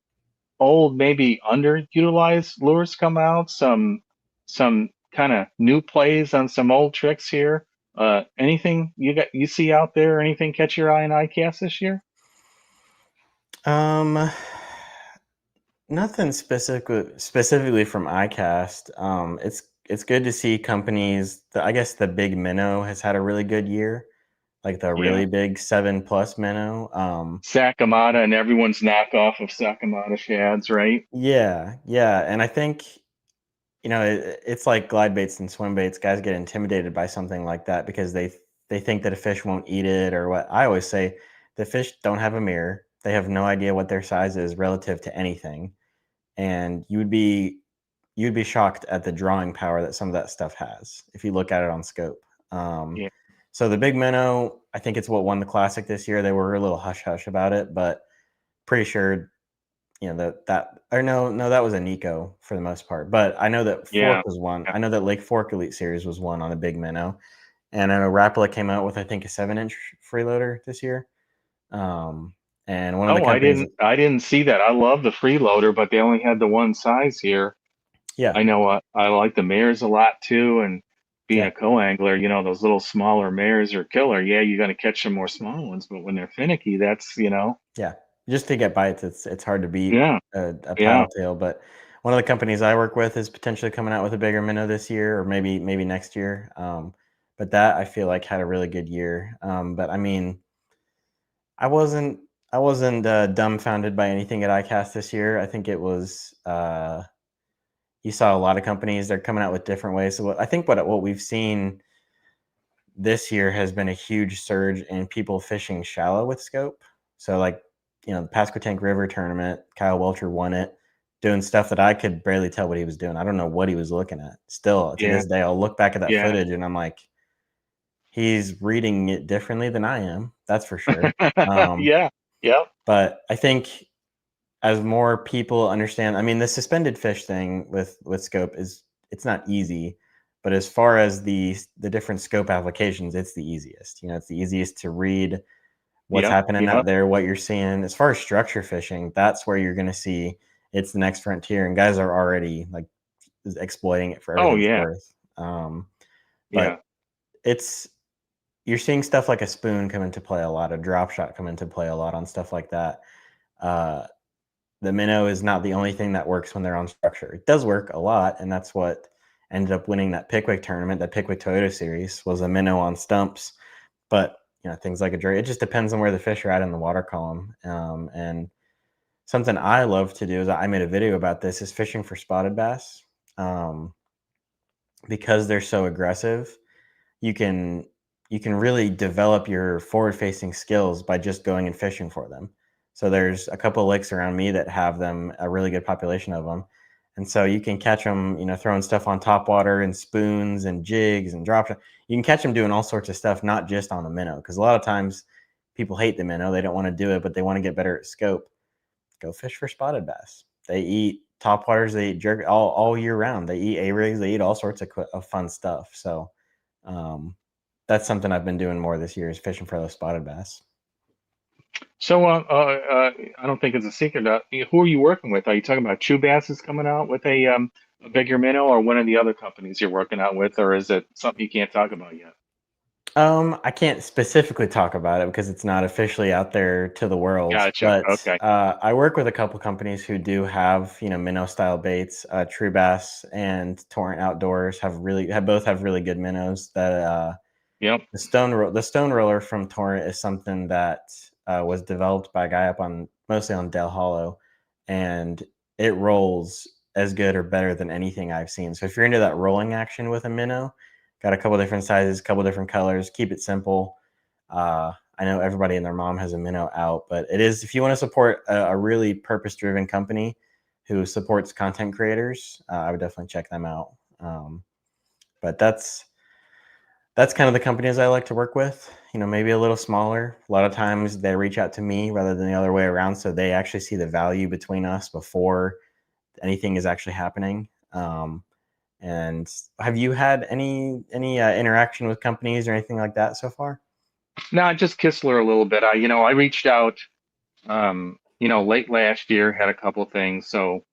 old, maybe underutilized lures come out. Some kind of new plays on some old tricks here. Anything you see out there? Anything catch your eye in ICAST this year? Um, Nothing specifically from iCast. It's good to see companies. I guess the big minnow has had a really good year, like the Yeah, really big 7+ minnow. Sakamata and everyone's knockoff of Sakamata shads, right? Yeah, yeah, and I think it's like glide baits and swim baits. Guys get intimidated by something like that because they think that a fish won't eat it or what. I always say the fish don't have a mirror. They have no idea what their size is relative to anything, and you'd be shocked at the drawing power that some of that stuff has if you look at it on scope. Um, Yeah. so the big minnow, I think it's what won the classic this year. They were a little hush hush about it, but pretty sure that or no, that was a Nico for the most part. But I know that Fork Yeah. was one. Yeah. I know that Lake Fork Elite Series was one on a big minnow, and I know Rapala came out with I think a 7-inch freeloader this year. Um, and one of the Oh, companies, I didn't see that. I love the freeloader, but they only had the one size here. yeah, I know I like the mares a lot too, and being yeah, a co-angler, those little smaller mares are killer. Yeah, you're gonna catch some more small ones, but when they're finicky, yeah. Just to get bites, it's hard to beat yeah, a yeah. paddle tail. But one of the companies I work with is potentially coming out with a bigger minnow this year, or maybe next year. But that I feel like had a really good year. But I mean, I wasn't I wasn't dumbfounded by anything at ICAST this year. I think it was you saw a lot of companies they're coming out with different ways. So I think what we've seen this year has been a huge surge in people fishing shallow with scope. So like the Pasquotank River tournament, Kyle Welcher won it, doing stuff that I could barely tell what he was doing. I don't know what he was looking at. Still to Yeah, this day, I'll look back at that yeah. footage and I'm like, he's reading it differently than I am. That's for sure. Um, Yeah, yeah. but I think as more people understand, I mean, the suspended fish thing with scope is it's not easy, but as far as the different scope applications, it's the easiest. It's the easiest to read what's Yep, happening yep. out there, what you're seeing. As far as structure fishing, that's where you're going to see it's the next frontier, and guys are already like exploiting it for Oh, everything it's yeah, worth. yeah. But it's you're seeing stuff like a spoon come into play a lot, a drop shot come into play a lot on stuff like that. Uh, the minnow is not the only thing that works when they're on structure. It does work a lot, and that's what ended up winning that Pickwick tournament. That Pickwick Toyota series was a minnow on stumps, but things like a drake. It just depends on where the fish are at in the water column. And something I love to do is I made a video about this is fishing for spotted bass, um, because they're so aggressive you can you can really develop your forward facing skills by just going and fishing for them. So there's a couple of lakes around me that have them, a really good population of them. And so you can catch them, throwing stuff on top water and spoons and jigs and drop. You can catch them doing all sorts of stuff, not just on the minnow. Because a lot of times people hate the minnow, they don't want to do it, but they want to get better at scope. Go fish for spotted bass. They eat top waters, they eat jerk all year round. They eat a rigs, they eat all sorts of fun stuff. So um, that's something I've been doing more this year is fishing for those spotted bass. So, I don't think it's a secret. Who are you working with? Are you talking about Chew Bass is coming out with a bigger minnow, or one of the other companies you're working out with, or is it something you can't talk about yet? I can't specifically talk about it because it's not officially out there to the world. Gotcha. But Okay. I work with a couple companies who do have minnow style baits. True Bass and Torrent Outdoors have really good minnows that Yep. the stone roller from Torrent is something that was developed by a guy up on mostly on Del Hollow, and it rolls as good or better than anything I've seen. So if you're into that rolling action with a minnow, got a couple different sizes, couple different colors. Keep it simple. I know everybody and their mom has a minnow out, but it is if you want to support a really purpose driven company who supports content creators, I would definitely check them out. But that's kind of the companies I like to work with. Maybe a little smaller. A lot of times they reach out to me rather than the other way around, so they actually see the value between us before anything is actually happening. And have you had any interaction with companies or anything like that so far? No, just Kistler a little bit. I reached out, late last year, had a couple things, so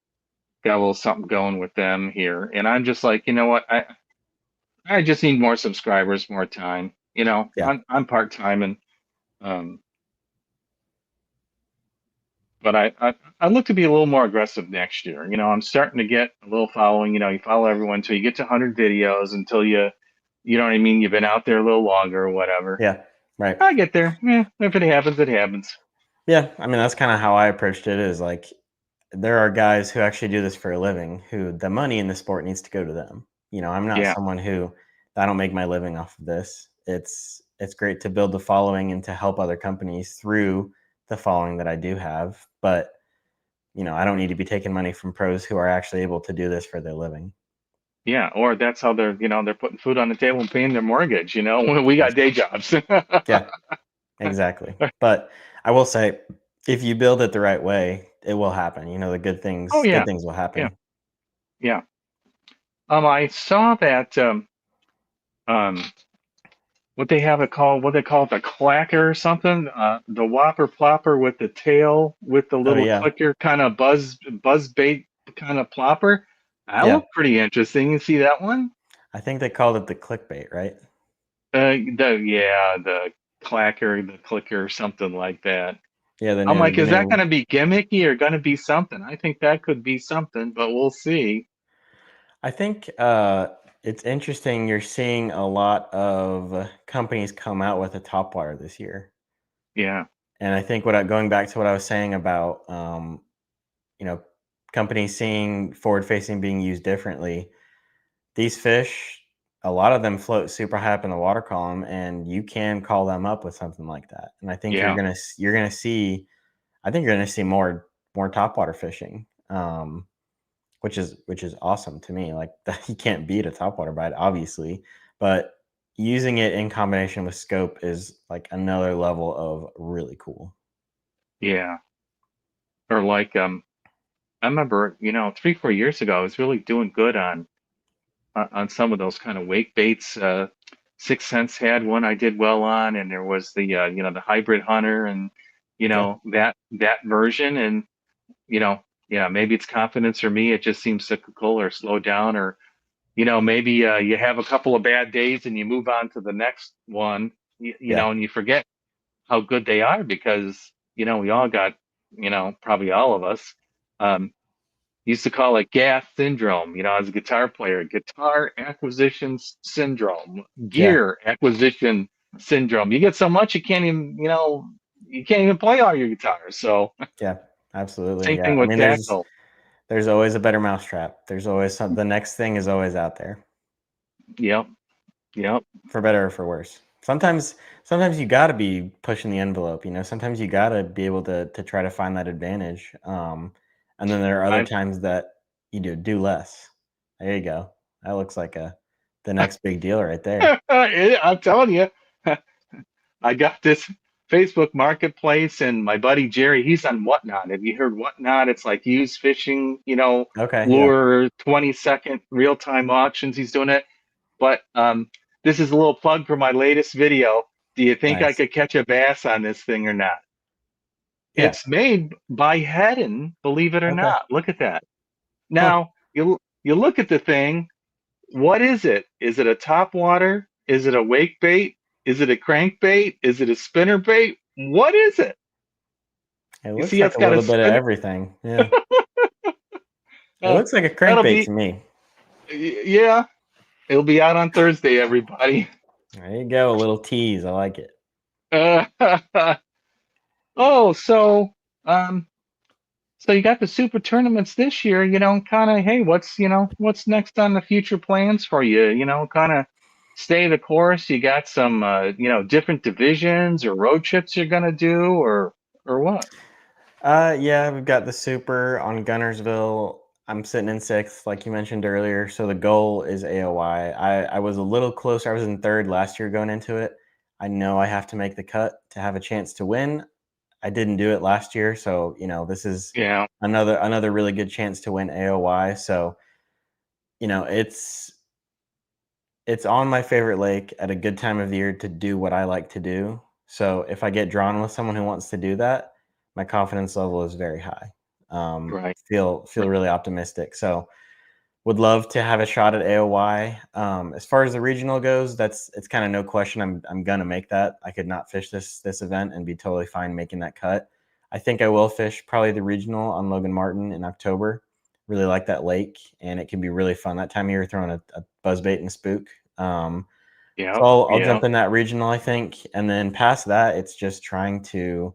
got a little something going with them here, and I'm just like, you know what? I just need more subscribers, more time. Yeah. I'm part time, and um, but I look to be a little more aggressive next year. I'm starting to get a little following. You follow everyone until you get to 100 videos, until you know what I mean. You've been out there a little longer or whatever. Yeah. Right. I get there. Yeah, if it happens, it happens. Yeah. I mean, that's kind of how I approached it, is like, there are guys who actually do this for a living, who the money in the sport needs to go to them. I'm not Yeah, someone who, I don't make my living off of this. It's great to build the following and to help other companies through the following that I do have, but I don't need to be taking money from pros who are actually able to do this for their living. yeah. Or that's how they're putting food on the table and paying their mortgage. When we got day jobs. Yeah, exactly. But I will say, if you build it the right way, it will happen. The Oh good yeah, things will yeah, happen. yeah. I saw that um, what they have it called, what they call it, the clacker or something, the whopper plopper with the tail with the Oh little yeah, clicker kind of buzz bait kind of plopper. That yeah. looked pretty interesting. You see that one? I think they called it the clickbait, right? The clacker, the clicker, something like that. Yeah, I'm like, the is that going new. to be gimmicky or going to be something? I think that could be something, but we'll see. I think it's interesting. You're seeing a lot of companies come out with a top water this year, Yeah, and I think going back to what I was saying about you know companies seeing forward facing being used differently. These fish, a lot of them float super high up in the water column, and you can call them up with something like that. And I think yeah, you're gonna see. I think you're gonna see more topwater fishing, which is awesome to me. Like you can't beat a topwater bite, obviously, but using it in combination with scope is like another level of really cool. yeah. Or like, I remember, 3, 4 years ago, I was really doing good on some of those kind of wake baits. Sixth Sense had one I did well on, and there was the hybrid hunter, and Yeah, that version, and you know, yeah, maybe it's confidence for me. It just seems cyclical or slow down, or maybe you have a couple of bad days and you move on to the next one, yeah, and you forget how good they are because we all got, probably all of us. Um, used to call it gas syndrome, as a guitar player, guitar acquisition syndrome, yeah, gear acquisition syndrome. You get so much you can't even play all your guitars. So yeah. Absolutely. same Yeah. thing I with mean, tackle. there's always a better mousetrap. There's always the next thing is always out there, Yep, yep. for better or for worse. Sometimes you got to be pushing the envelope. Sometimes you got to be able to try to find that advantage. And then there are other I times that you do less. There you go. That looks like the next big deal right there. I'm telling you, I got this Facebook Marketplace, and my buddy Jerry, he's on Whatnot. Have you heard Whatnot? It's like used fishing, Okay. Yeah. lure, 20-second real time auctions. He's doing it. But this is a little plug for my latest video. Do you think I Nice. could catch a bass on this thing or not? Yeah. It's made by Heddon, believe it or Okay. not. Look at that. Huh. Now you look at the thing. What is it? Is it a top water? Is it a wake bait? Is it a crankbait? Is it a spinner bait? What is it? It You looks see, like it's a got a little bit of spinner. everything. Yeah. It Uh, looks like a that'll crankbait be, to me. yeah. It'll be out on Thursday, everybody. There you go. A little tease. I like it. Uh, oh, um, so you got the super tournaments this year. Kind of, hey, what's next on the future plans for you? Kind of stay the course. You got some, different divisions or road trips you're gonna do, or what? Yeah, we've got the super on Gunnersville. I'm sitting in sixth, like you mentioned earlier. So the goal is AOY. I was a little closer. I was in third last year going into it. I know I have to make the cut to have a chance to win. I didn't do it last year, so this is Yeah, another really good chance to win AOY. So it's on my favorite lake at a good time of the year to do what I like to do. So if I get drawn with someone who wants to do that, my confidence level is very high. right, Feel right. really optimistic. So Would love to have a shot at AOY. As far as the regional goes, it's kind of no question. I'm gonna make that. I could not fish this event and be totally fine making that cut. I think I will fish probably the regional on Logan Martin in October. Really like that lake, and it can be really fun that time of year throwing a buzzbait and a spook. So Yeah, I'll yeah, jump in that regional, I think, and then past that, it's just trying to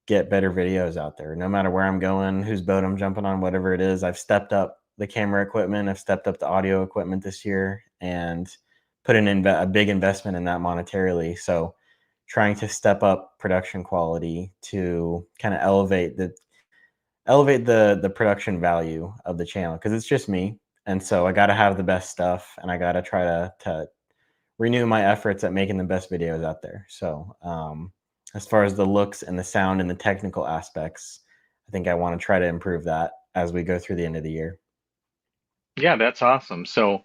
get better videos out there. No matter where I'm going, whose boat I'm jumping on, whatever it is, I've stepped up the camera equipment, I've stepped up the audio equipment this year, and put a big investment in that monetarily. So trying to step up production quality to kind of elevate the production value of the channel, because it's just me, and so I got to have the best stuff, and I got to try to renew my efforts at making the best videos out there. So as far as the looks and the sound and the technical aspects, I think I want to try to improve that as we go through the end of the year. yeah. That's awesome. So,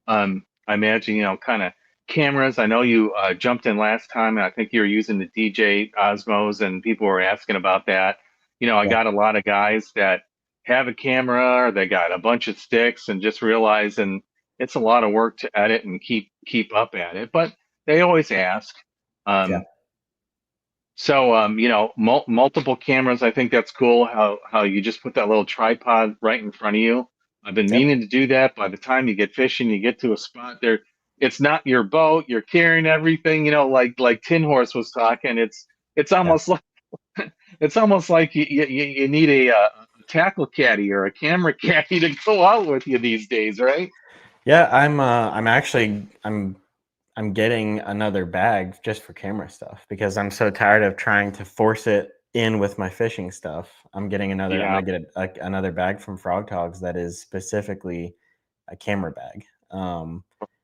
I imagine, kind of cameras. I know you jumped in last time, and I think you were using the DJ Osmos, and people were asking about that. I Yeah, got a lot of guys that have a camera, or they got a bunch of sticks, and just realizing it's a lot of work to edit and keep up at it. But they always ask. yeah, Um, so, multiple cameras. I think that's cool. How you just put that little tripod right in front of you. I've been yep, meaning to do that. By the time you get fishing, you get to a spot there. It's not your boat. You're carrying everything. Like Tin Horse was talking. It's yeah. almost like you need a tackle caddy or a camera caddy to go out with you these days, right? Yeah, I'm getting another bag just for camera stuff because I'm so tired of trying to force it in with my fishing stuff. I'm Yeah, gonna get another bag from Frog Togs that is specifically a camera bag.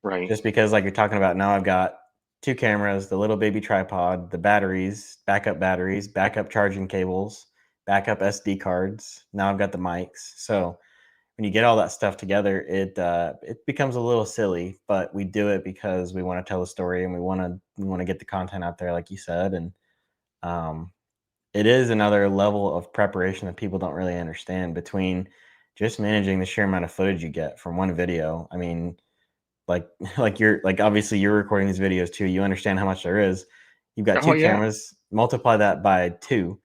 right. Just because, like you're talking about, now I've got two cameras, the little baby tripod, the batteries, backup charging cables, backup SD cards. Now I've got the mics. So when you get all that stuff together, it becomes a little silly, but we do it because we want to tell a story and we want to get the content out there, like you said. And um, it is another level of preparation that people don't really understand between just managing the sheer amount of footage you get from one video. I mean, like like obviously you're recording these videos too. You understand how much there is. You've got Oh two yeah, cameras, multiply that by two,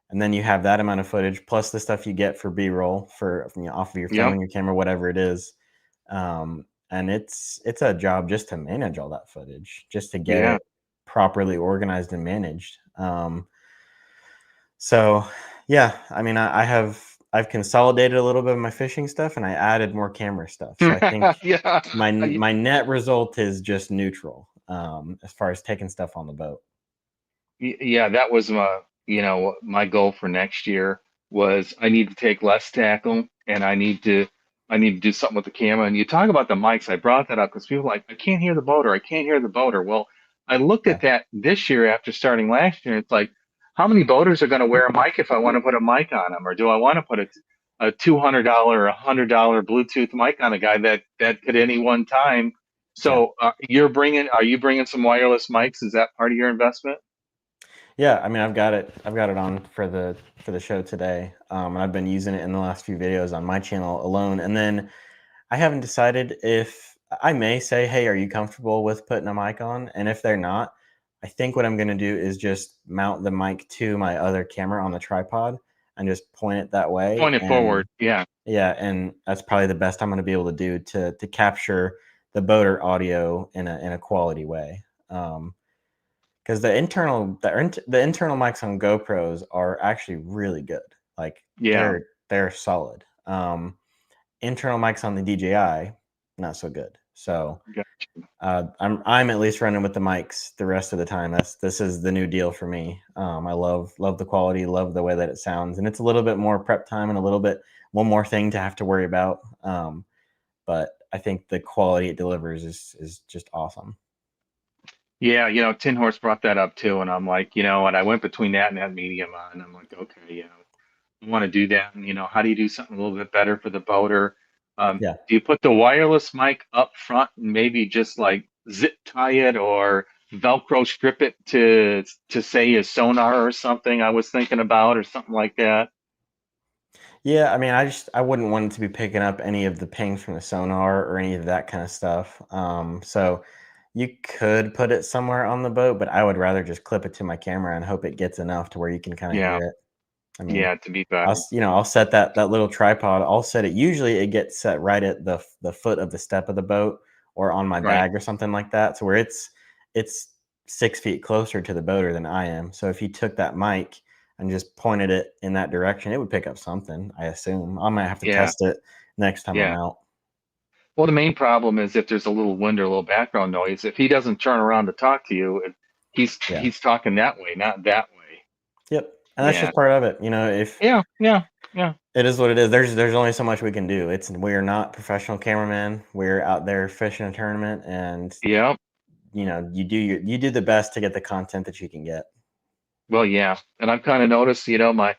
and then you have that amount of footage plus the stuff you get for B-roll off of your yep, phone, your camera, whatever it is. And it's a job just to manage all that footage, just to get yeah. it properly organized and managed. So yeah, I mean, I've consolidated a little bit of my fishing stuff and I added more camera stuff. So I think Yeah. my net result is just neutral, as far as taking stuff on the boat. Yeah, that was my goal for next year was I need to take less tackle and I need to do something with the camera. And you talk about the mics, I brought that up because people are like, I can't hear the boater, I can't hear the boater. Well, I looked Yeah, at that this year after starting last year. It's like, how many boaters are going to wear a mic if I want to put a mic on them, or do I want to put a $200 or $100 Bluetooth mic on a guy that could any one time? yeah. So are you bringing some wireless mics? Is that part of your investment? Yeah, I mean, I've got it on for the show today, and I've been using it in the last few videos on my channel alone. And then I haven't decided if I may say, "Hey, are you comfortable with putting a mic on?" And if they're not, I think what I'm going to do is just mount the mic to my other camera on the tripod and just point it that way. Point it forward. And Yeah. yeah, and that's probably the best I'm going to be able to do to capture the boater audio in a quality way. Because the internal mics on GoPros are actually really good. Like Yeah. they're solid. Internal mics on the DJI, not so good. So Got I'm at least running with the mics the rest of the time. This is the new deal for me. I love the quality, love the way that it sounds, and it's a little bit more prep time and a little bit one more thing to have to worry about. But I think the quality it delivers is just awesome. Yeah, Tin Horse brought that up too, and I'm like, what? I went between that and that medium on. I'm like, okay, I want to do that. And how do you do something a little bit better for the boater? Yeah. Do you put the wireless mic up front and maybe just like zip tie it or Velcro strip it to say a sonar or something? I was thinking about or something like that. Yeah, I mean, I wouldn't want it to be picking up any of the pings from the sonar or any of that kind of stuff. So you could put it somewhere on the boat, but I would rather just clip it to my camera and hope it gets enough to where you can kind of Yeah, hear it. I mean, yeah, to be better. I'll set that little tripod. I'll set it. Usually, it gets set right at the foot of the step of the boat or on my Right. bag or something like that, so where it's 6 feet closer to the boater than I am. So if you took that mic and just pointed it in that direction, it would pick up something. I assume I might have to Yeah, test it next time I'm yeah. out. Well, the main problem is if there's a little wind or a little background noise, if he doesn't turn around to talk to you, Yeah. he's talking that way, not that way. Yep. And that's Yeah, just part of it. If yeah, yeah, yeah. it is what it is, there's only so much we can do. We're not professional cameramen. We're out there fishing a tournament, and Yeah. you do the best to get the content that you can get. Well, yeah. And I've kind of noticed, my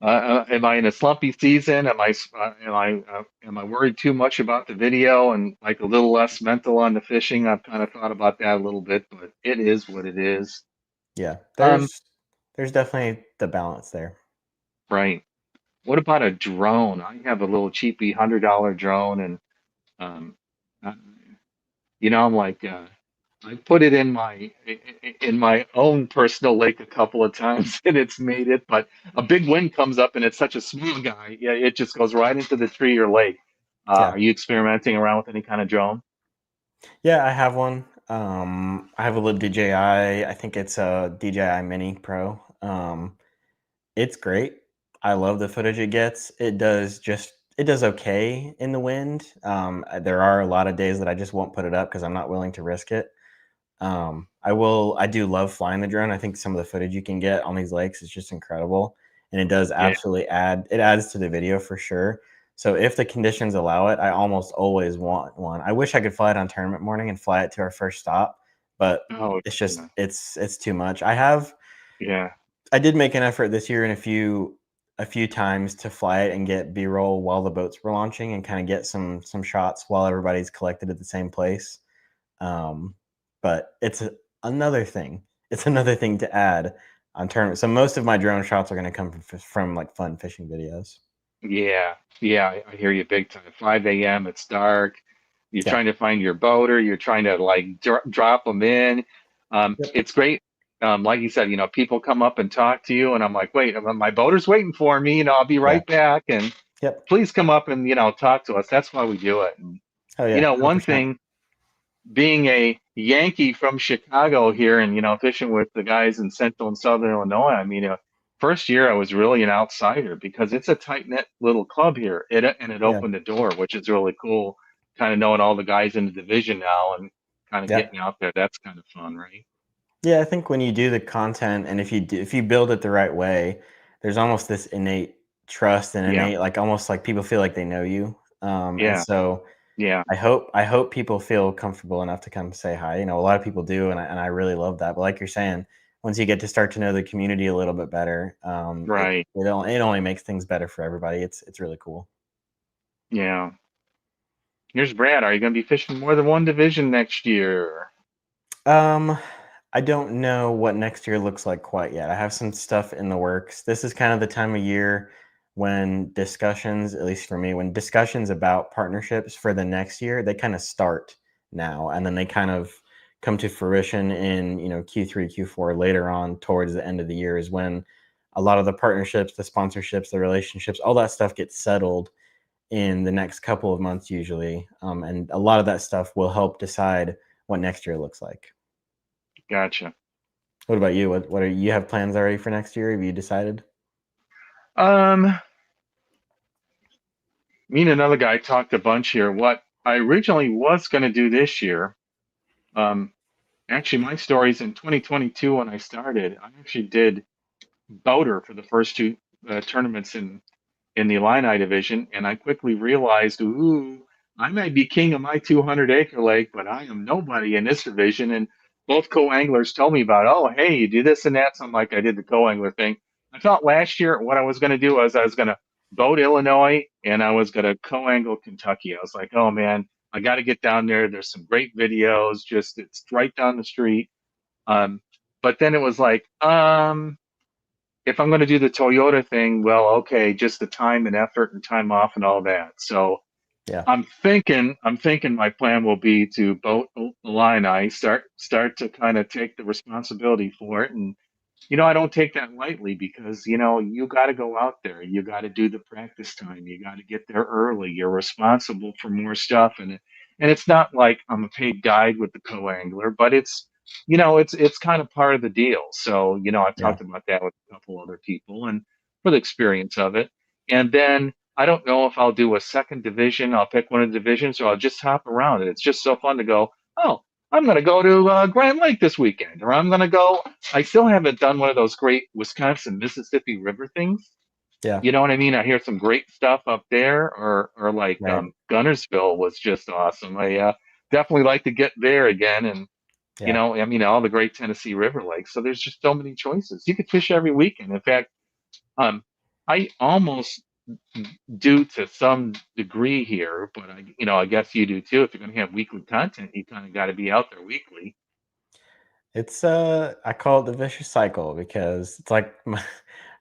am I in a slumpy season? Am I worried too much about the video and like a little less mental on the fishing? I've kind of thought about that a little bit, but it is what it is. Yeah, Um, there's definitely the balance there. right. What about a drone? I have a little cheapy $100 drone, and um, uh, I'm like, I put it in my own personal lake a couple of times, and it's made it. But a big wind comes up, and it's such a small guy, yeah, it just goes right into the tree or lake. Yeah, Are you experimenting around with any kind of drone? yeah, I have one. I have a little DJI. I think it's a DJI Mini Pro. It's great. I love the footage it gets. It does okay in the wind. There are a lot of days that I just won't put it up because I'm not willing to risk it. I do love flying the drone. I think some of the footage you can get on these lakes is just incredible, and it does Yeah. absolutely it adds to the video for sure. So if the conditions allow it, I almost always want one. I wish I could fly it on tournament morning and fly it to our first stop, but Oh, yeah. it's too much. Yeah. I did make an effort this year and a few times to fly it and get B-roll while the boats were launching and kind of get some shots while everybody's collected at the same place. Um, but another thing. It's another thing to add on tournament. So most of my drone shots are going to come from like fun fishing videos. Yeah, yeah, I hear you big time. 5 a.m., it's dark. You're Yeah. trying to find your boater. You're trying to like drop them in. Yep. It's great. Like you said, people come up and talk to you, and I'm like, wait, my boater's waiting for me. I'll be Yeah. right back. And Yep. please come up and talk to us. That's why we do it. And, Oh yeah. one 100%. thing, being a Yankee from Chicago here and fishing with the guys in Central and Southern Illinois, I mean, first year I was really an outsider because it's a tight knit little club here. It Yeah. opened the door, which is really cool. Kind of knowing all the guys in the division now and kind of Yeah. getting out there. That's kind of fun, right? Yeah, I think when you do the content and if you build it the right way, there's almost this innate trust and Yeah, innate like almost like people feel like they know you. And yeah, so yeah, I hope people feel comfortable enough to come say hi. A lot of people do, and I really love that. But like you're saying, once you get to start to know the community a little bit better, right. it only makes things better for everybody. It's really cool. Yeah. Here's Brad. Are you going to be fishing more than one division next year? Um, I don't know what next year looks like quite yet. I have some stuff in the works. This is kind of the time of year when discussions, at least for me, when discussions about partnerships for the next year, they kind of start now and then they kind of come to fruition in, Q3, Q4 later on towards the end of the year is when a lot of the partnerships, the sponsorships, the relationships, all that stuff gets settled in the next couple of months usually. And a lot of that stuff will help decide what next year looks like. Gotcha. What about you? What are you have plans already for next year? Have you decided? Um, Me and another guy talked a bunch here. What I originally was going to do this year, um, actually, my story's in 2022 when I started. I actually did boater for the first two tournaments in the Illini division, and I quickly realized, ooh, I might be king of my 200-acre lake, but I am nobody in this division. And both co-anglers told me about, oh, hey, you do this and that. So I'm like, I did the co-angler thing. I thought last year what I was going to do was I was going to boat Illinois and I was going to co-angle Kentucky. I was like, oh man, I got to get down there. There's some great videos. Just it's right down the street. Um, but then it was like, if I'm going to do the Toyota thing, well, okay, just the time and effort and time off and all that. So Yeah. I'm thinking my plan will be to boat Illini, start to kind of take the responsibility for it. And I don't take that lightly because, you got to go out there. You got to do the practice time. You got to get there early. You're responsible for more stuff. And it's not like I'm a paid guide with the CoAngler, but it's kind of part of the deal. So, I've Yeah. talked about that with a couple other people and for the experience of it. And then I don't know if I'll do a second division. I'll pick one of the divisions or I'll just hop around. And it's just so fun to go, oh, I'm going to go to Grand Lake this weekend, or I'm going to go. I still haven't done one of those great Wisconsin Mississippi River things. Yeah. You know what I mean? I hear some great stuff up there, or like Right. Gunnersville was just awesome. I definitely like to get there again, and Yeah. I mean all the great Tennessee River lakes. So there's just so many choices. You could fish every weekend. In fact, I almost do to some degree here, but I guess you do too. If you're going to have weekly content, you kind of got to be out there weekly. It's I call it the vicious cycle because it's like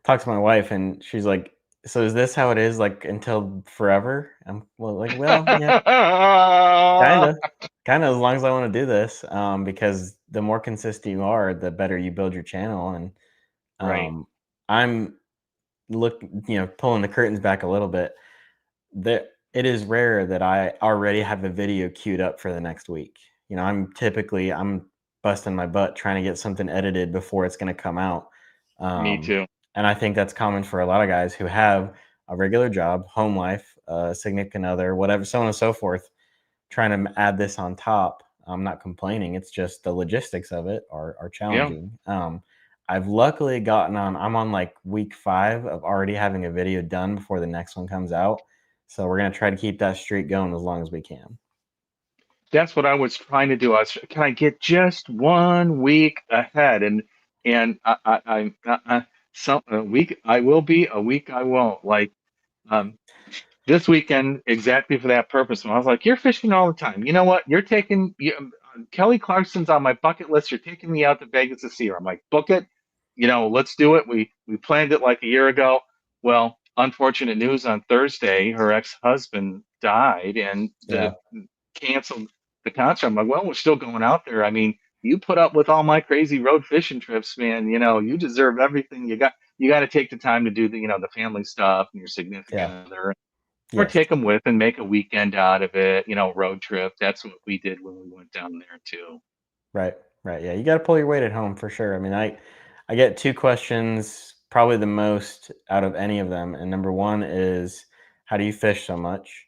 talk to my wife and she's like, "So is this how it is like until forever?" I'm well, yeah, kind of, kind of as long as I want to do this, because the more consistent you are, the better you build your channel. And Right. I'm pulling the curtains back a little bit. That it is rare that I already have a video queued up for the next week. I'm busting my butt trying to get something edited before it's going to come out. Me Um, too. and I think that's common for a lot of guys who have a regular job, home life, significant other, whatever, so on and so forth. Trying to add this on top, I'm not complaining. It's just the logistics of it are Yeah. challenging. I've luckily gotten on. I'm on like week 5 of already having a video done before the next one comes out. So we're gonna try to keep that streak going as long as we can. That's what I was trying to do. Can I get just 1 week ahead? And some a week I will be, a week I won't. Like um, this weekend, exactly for that purpose. And I was like, "You're fishing all the time. You know what? Kelly Clarkson's on my bucket list. You're taking me out to Vegas to see her." I'm like, "Book it. Let's do it." We planned it like a year ago. Well, unfortunate news on Thursday. Her ex-husband died, and Yeah, the canceled the concert. I'm like, "Well, we're still going out there. I mean, you put up with all my crazy road fishing trips, man. You deserve everything. You got to take the time to do the family stuff and your significant yeah, other, or yes, take them with and make a weekend out of it. Road trip. That's what we did when we went down there too. right, right. Yeah, you got to pull your weight at home for sure. I mean, I get 2 questions, probably the most out of any of them. And number one is, how do you fish so much?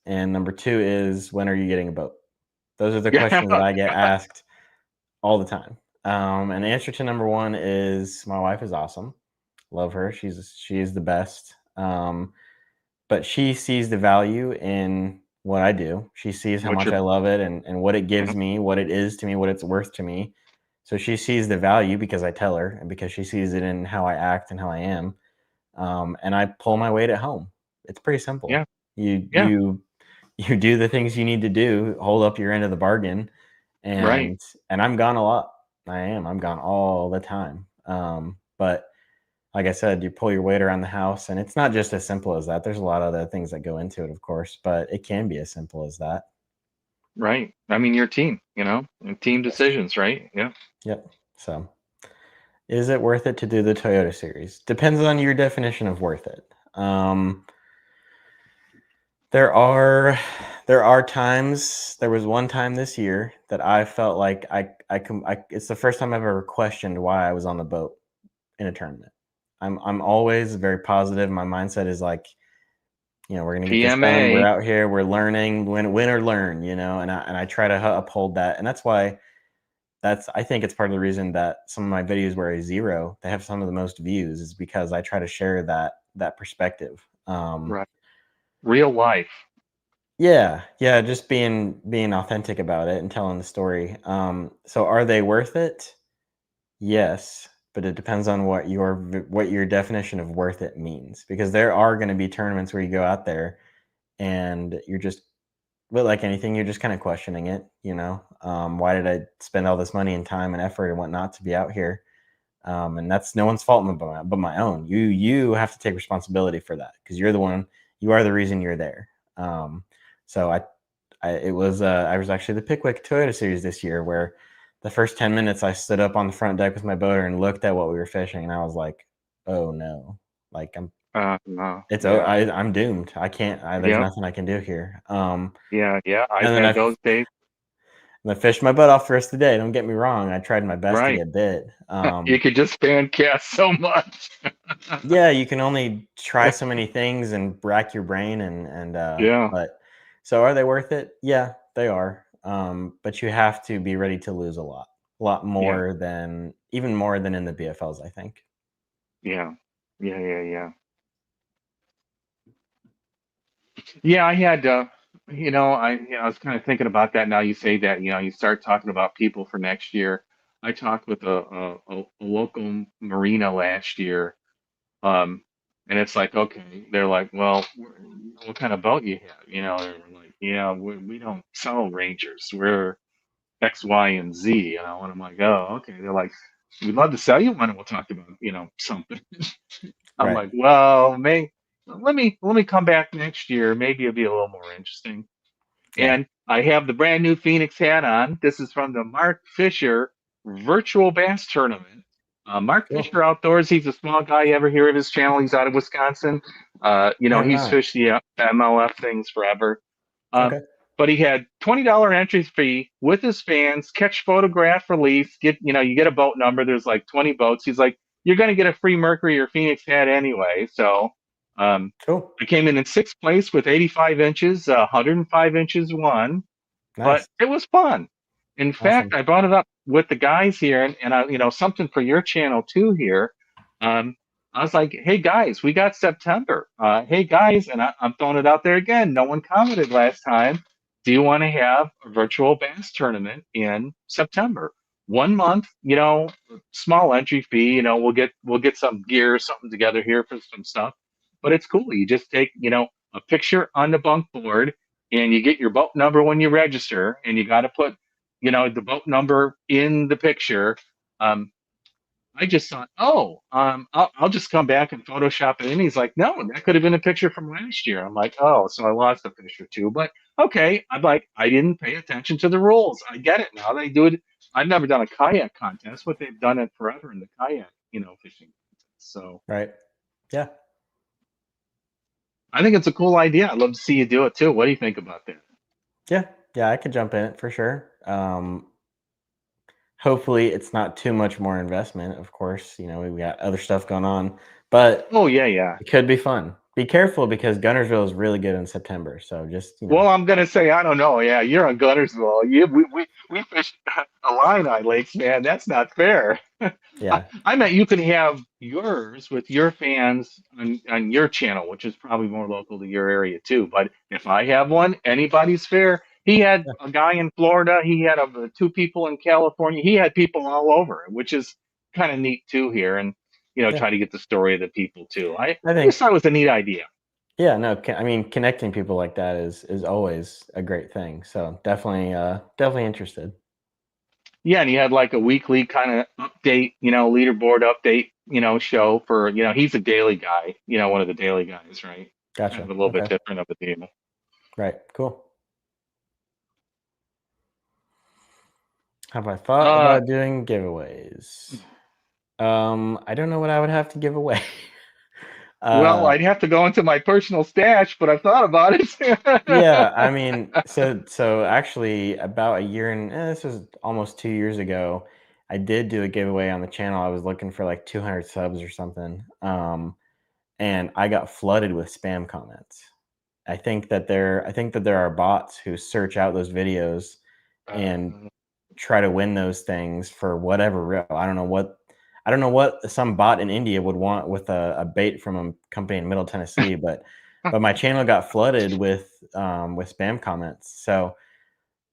And number two is, when are you getting a boat? Those are the Yeah, questions that I get asked all the time. And the answer to number one is, my wife is awesome. Love her. She is the best. But she sees the value in what I do. She sees how what much you're. I love it and what it Yeah, gives me, what it is to me, what it's worth to me. So she sees the value because I tell her, and because she sees it in how I act and how I am. And I pull my weight at home. It's pretty simple. yeah, You yeah. you you do the things you need to do, hold up your end of the bargain, Right, and I'm gone a lot. I am. I'm gone all the time. But like I said, you pull your weight around the house, and it's not just as simple as that. There's a lot of other things that go into it, of course, but it can be as simple as that. right. I mean, your team. And team Yes. decisions, right? Yeah. Yep. So, is it worth it to do the Toyota series? Depends on your definition of worth it. Um, there are there are times. There was one time this year that I felt like it's the first time I've ever questioned why I was on the boat in a tournament. I'm always very positive. My mindset is like, we're gonna get this done. We're PMA. out here. We're learning. Win or learn. And I try to uphold that. And that's why I think it's part of the reason that some of my videos where I zero, they have some of the most views, is because I try to share that perspective. Right. Real life. Yeah, yeah, just being authentic about it and telling the story. So are they worth it? Yes, but it depends on what your definition of worth it means, because there are going to be tournaments where you go out there and you're just, but like anything, you're just kind of questioning it. Why did I spend all this money and time and effort and whatnot to be out here? And that's no one's fault but my own. You have to take responsibility for that because you're the one. You are the reason you're there. So I was actually the Pickwick Toyota Series this year, where the first 10 minutes I stood up on the front deck with my boater and looked at what we were fishing, and I was like, oh no, like No, yeah, I'm doomed. I can't. There's yep, nothing I can do here. yeah. I've And then had those days. I fished my butt off the rest of the day. Don't get me wrong. I tried my best to Right. get bit. You could just fan cast so much. Yeah, you can only try so many things and rack your brain Yeah, but so are they worth it? Yeah, they are. But you have to be ready to lose a lot. A lot yeah, more than even more than in the BFLs, I think. yeah, yeah. Yeah, I had, I was kind of thinking about that now you say that, you start talking about people for next year. I talked with a local marina last year, um, and it's like, okay, they're like, well, what kind of boat you have? They're like, yeah, we don't sell Rangers. We're X, Y, and Z, and I'm like, oh, okay. They're like, we'd love to sell you one, and we'll talk about, something. I'm Right. like, well, let me come back next year. Maybe it'll be a little more interesting. Yeah. And I have the brand new Phoenix hat on. This is from the Mark Fisher Virtual Bass Tournament. Mark Cool. Fisher Outdoors. He's a small guy. You ever hear of his channel? He's out of Wisconsin. I have He's not. fished the MLF things forever. Um, Okay. but he had $20 entry fee with his fans, catch, photograph, release. You get a boat number. There's like 20 boats. He's like, you're going to get a free Mercury or Phoenix hat anyway. So um, Cool. I came in sixth place with 85 inches, 105 inches won, but Nice. it was fun. In fact, Awesome. I brought it up with the guys here, and something for your channel too here. Um, I was like, hey guys, we got September. Hey guys, and I'm throwing it out there again. No one commented last time. Do you want to have a virtual bass tournament in September? 1 month, small entry fee. We'll get some gear, something together here for some stuff, but it's cool. You just take, a picture on the bunk board, and you get your boat number when you register, and you got to put, the boat number in the picture. Um, I just thought, oh, I'll just come back and Photoshop it in. He's like, no, that could have been a picture from last year. I'm like, oh, so I lost a fish or two, but okay. I'm like, I didn't pay attention to the rules. I get it now. They do it. I've never done a kayak contest, but they've done it forever in the kayak, fishing contest. So Right. Yeah. I think it's a cool idea. I'd love to see you do it too. What do you think about that? Yeah. Yeah, I could jump in it for sure. Hopefully it's not too much more investment, of course. We've got other stuff going on, but Oh yeah, yeah. it could be fun. Be careful because Gunnersville is really good in September. So just. Well, I'm gonna say I don't know. Yeah, you're on Gunnersville. We fished Illini lakes, man. That's not fair. Yeah. I meant you can have yours with your fans on your channel, which is probably more local to your area too. But if I have one, anybody's fair. He had Yeah. a guy in Florida. He had two people in California. He had people all over, which is kind of neat too here. And Yeah. try to get the story of the people too. I I just think thought it was a neat idea. yeah, no, I mean connecting people like that is always a great thing. So definitely interested. Yeah, and he had like a weekly kind of update, leaderboard update, show for, he's a daily guy, one of the daily guys, right? Kind of Gotcha. a little bit Okay. different of a deal. Right. Cool. Have I thought Uh, about doing giveaways? I don't know what I would have to give away. well, uh I'd have to go into my personal stash, but I've thought about Yeah, I it. mean, so actually about a year and this was almost 2 years ago, I did do a giveaway on the channel. I was looking for like 200 subs or something. And I got flooded with spam comments. I think that there are bots who search out those videos and Uh, try to win those things for whatever real. I don't know what some bot in India would want with a bait from a company in Middle Tennessee, but my channel got flooded with spam comments. So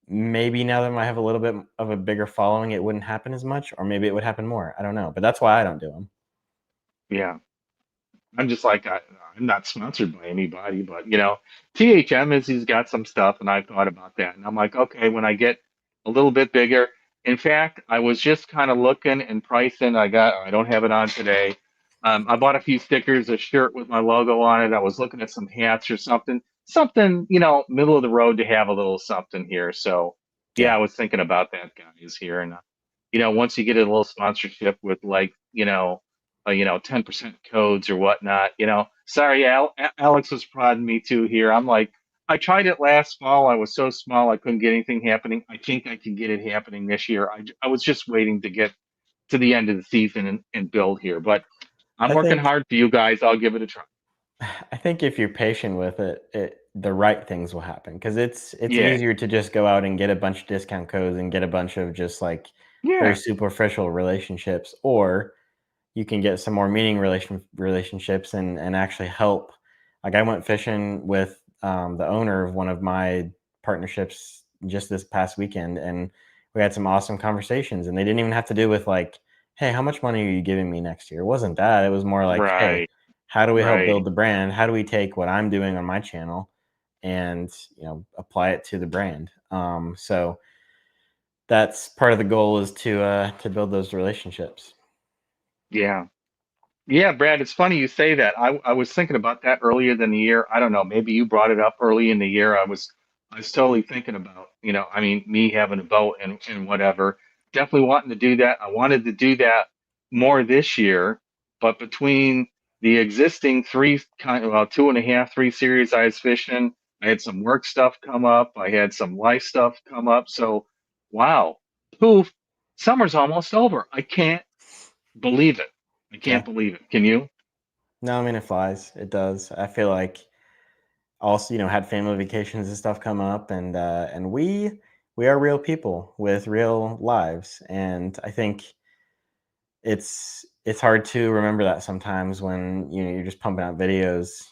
maybe now that I have a little bit of a bigger following, it wouldn't happen as much, or maybe it would happen more. I don't know, but that's why I don't do them. yeah, I'm just like, I'm not sponsored by anybody, but, THM he's got some stuff, and I've thought about that. And I'm like, okay, when I get a little bit bigger, In fact, I was just kind of looking and pricing. I don't have it on today. I bought a few stickers, a shirt with my logo on it. I was looking at some hats or something, middle of the road to have a little something here. So, yeah, Yeah. I was thinking about that, guys, here. And, once you get a little sponsorship with like, 10% codes or whatnot, sorry, Alex was prodding me too here. I'm like, I tried it last fall. I was so small I couldn't get anything happening. I think I can get it happening this year. I was just waiting to get to the end of the season and build here, but I'm I working think hard for you guys. I'll give it a try. I think if you're patient with it, the right things will happen because it's Yeah, easier to just go out and get a bunch of discount codes and get a bunch of just like very yeah, superficial relationships, or you can get some more meaning relationships and actually help. Like I went fishing with the owner of one of my partnerships just this past weekend, and we had some awesome conversations. And they didn't even have to do with like, "Hey, how much money are you giving me next year?" It wasn't that. It was more like, "Hey, right, how do we help right. build the brand? How do we take what I'm doing on my channel and apply it to the brand?" So that's part of the goal is to build those relationships. Yeah. Yeah, Brad, it's funny you say that. I was thinking about that earlier than the year. I don't know, maybe you brought it up early in the year. I was totally thinking about, me having a boat and whatever. Definitely wanting to do that. I wanted to do that more this year, but between the existing three kind of well, two and a half, three series I was fishing, I had some work stuff come up, I had some life stuff come up. So wow, poof, summer's almost over. I can't believe it. I Yeah. can't believe it. Can you? No, I mean it flies. It does. I feel like also, had family vacations and stuff come up, and we are real people with real lives, and I think it's hard to remember that sometimes when you're just pumping out videos,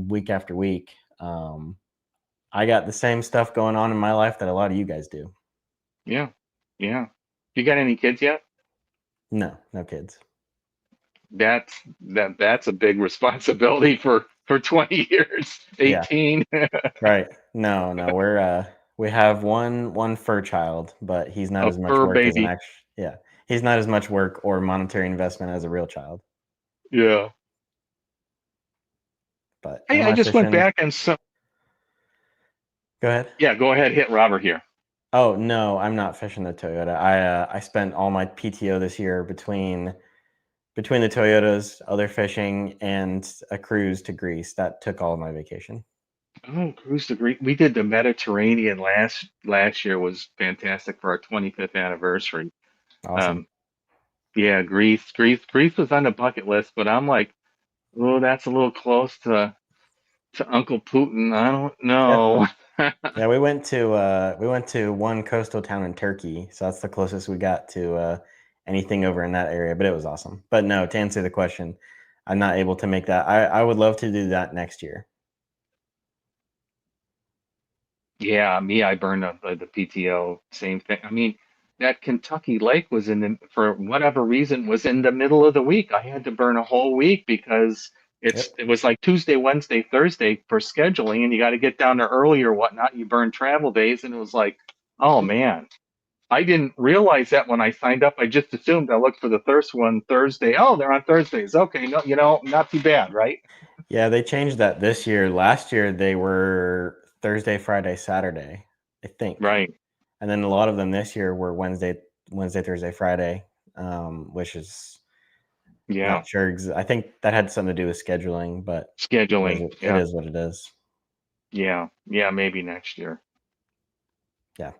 week after week. I got the same stuff going on in my life that a lot of you guys do. Yeah. Yeah. You got any kids yet? No, no kids. That's a big responsibility for 20 years, Yeah, 18. right. No, no, we have one fur child, but he's not A as much fur work as an baby. actual. Yeah, he's not as much work or monetary investment as a real child. Yeah. But Hey, I MLF just went fishing. back and so Go ahead. yeah, go ahead, hit Robert here. Oh no, I'm not fishing the Toyota. I spent all my PTO this year between the Toyotas, other fishing, and a cruise to Greece. That took all of my vacation. Oh, cruise to Greece. We did the Mediterranean last year was fantastic for our 25th anniversary. Awesome. Um, yeah, Greece was on the bucket list, but I'm like, oh, that's a little close to Uncle Putin. I don't Yeah, know. yeah. We went to one coastal town in Turkey, so that's the closest we got to anything over in that area. But it was awesome. But no, to answer the question, I'm not able to make that. I would love to do that next year. Yeah, me, I burned the PTO. Same thing. I mean, that Kentucky Lake was for whatever reason, was in the middle of the week. I had to burn a whole week because Yep. it was like Tuesday, Wednesday, Thursday for scheduling, and you got to get down there early or whatnot. You burn travel days, and it was like, oh man, I didn't realize that when I signed up. I just assumed I looked for the first one Thursday. Oh, they're on Thursdays. Okay, no, not too bad, right? Yeah, they changed that this year. Last year they were Thursday, Friday, Saturday, I think. Right. And then a lot of them this year were Wednesday, Thursday, Friday, which is Yeah. not sure. I think that had something to do with scheduling, but Scheduling. it Yeah. is what it is. Yeah. Yeah. Maybe next year. Yeah.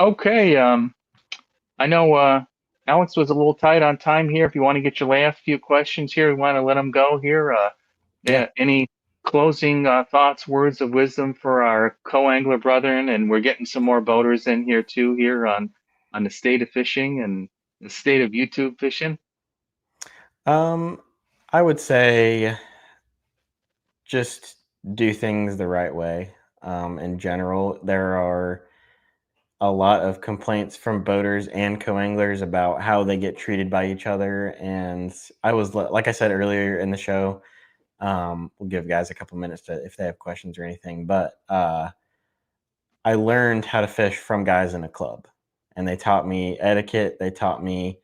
Okay. I know Alex was a little tight on time here. If you want to get your last few questions here, we want to let him go here. Yeah. Any closing thoughts, words of wisdom for our co-angler brethren? And we're getting some more boaters in here too, here on the state of fishing and the state of YouTube fishing. Um, I would say just do things the right way. In general, there are a lot of complaints from boaters and co-anglers about how they get treated by each other. And like I said earlier in the show, we'll give guys a couple minutes to if they have questions or anything. But I learned how to fish from guys in a club, and they taught me etiquette. They taught me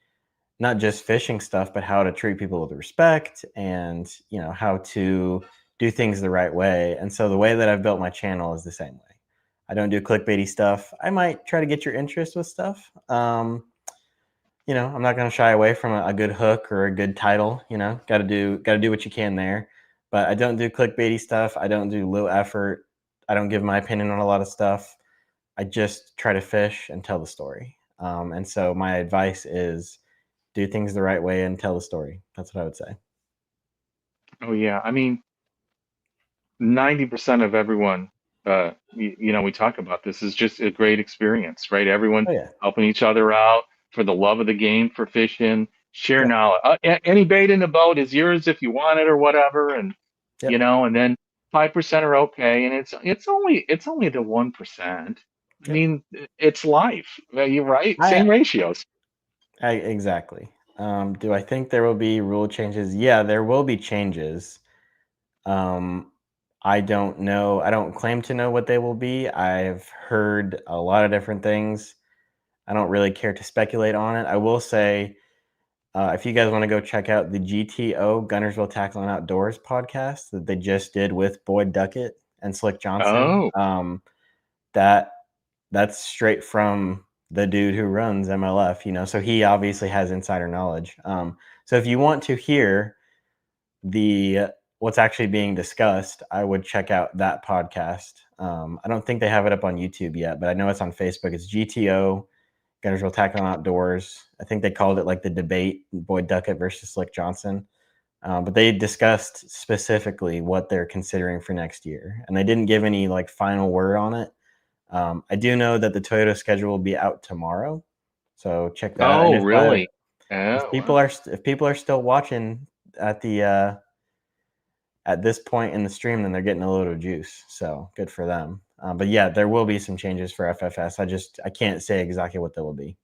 not just fishing stuff, but how to treat people with respect and, how to do things the right way. And so the way that I've built my channel is the same way. I don't do clickbaity stuff. I might try to get your interest with stuff. I'm not going to shy away from a good hook or a good title. Got to do what you can there. But I don't do clickbaity stuff. I don't do low effort. I don't give my opinion on a lot of stuff. I just try to fish and tell the story. And so my advice is do things the right way and tell the story. That's what I would say. Oh yeah, I mean, 90% of everyone, we talk about this is just a great experience, right? Everyone Oh yeah, helping each other out for the love of the game, for fishing, share yeah, knowledge. Any bait in the boat is yours if you want it or whatever, and yep, and then 5% are okay, and it's only the 1%. I yep. mean, it's life. You're right. I, Same ratios. exactly. Do I think there will be rule changes? Yeah, there will be changes. Um, I don't know. I don't claim to know what they will be. I've heard a lot of different things. I don't really care to speculate on it. I will say, if you guys want to go check out the GTO Gunnersville Tackle and Outdoors podcast that they just did with Boyd Duckett and Slick Johnson, Oh, that that's straight from the dude who runs MLF. So he obviously has insider knowledge. So if you want to hear the what's actually being discussed, I would check out that podcast. I don't think they have it up on YouTube yet, but I know it's on Facebook. It's GTO Gunnersville Tackle and Outdoors. I think they called it like the debate, Boyd Duckett versus Slick Johnson. But they discussed specifically what they're considering for next year, and they didn't give any like final word on it. I do know that the Toyota schedule will be out tomorrow, so check that out. And oh, really? if Oh, people wow. are if people are still watching at the at this point in the stream, then they're getting a load of juice. So good for them. But yeah, there will be some changes for FFS. I can't say exactly what they will be.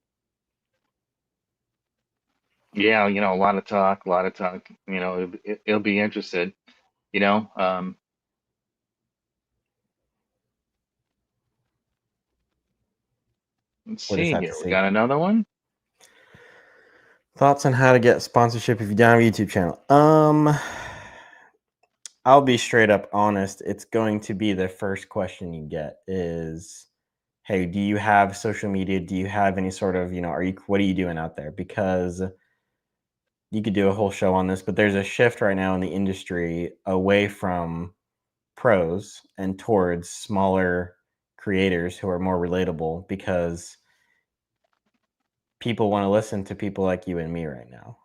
Yeah, a lot of talk, a lot of talk. It'll be interested. You know, um, let's We'll just see have to here. We see. got another one. Thoughts on how to get sponsorship if you don't have a YouTube channel? I'll be straight up honest. It's going to be the first question you get is, hey, do you have social media? Do you have any sort of, what are you doing out there? Because you could do a whole show on this, but there's a shift right now in the industry away from pros and towards smaller creators who are more relatable because people want to listen to people like you and me right now.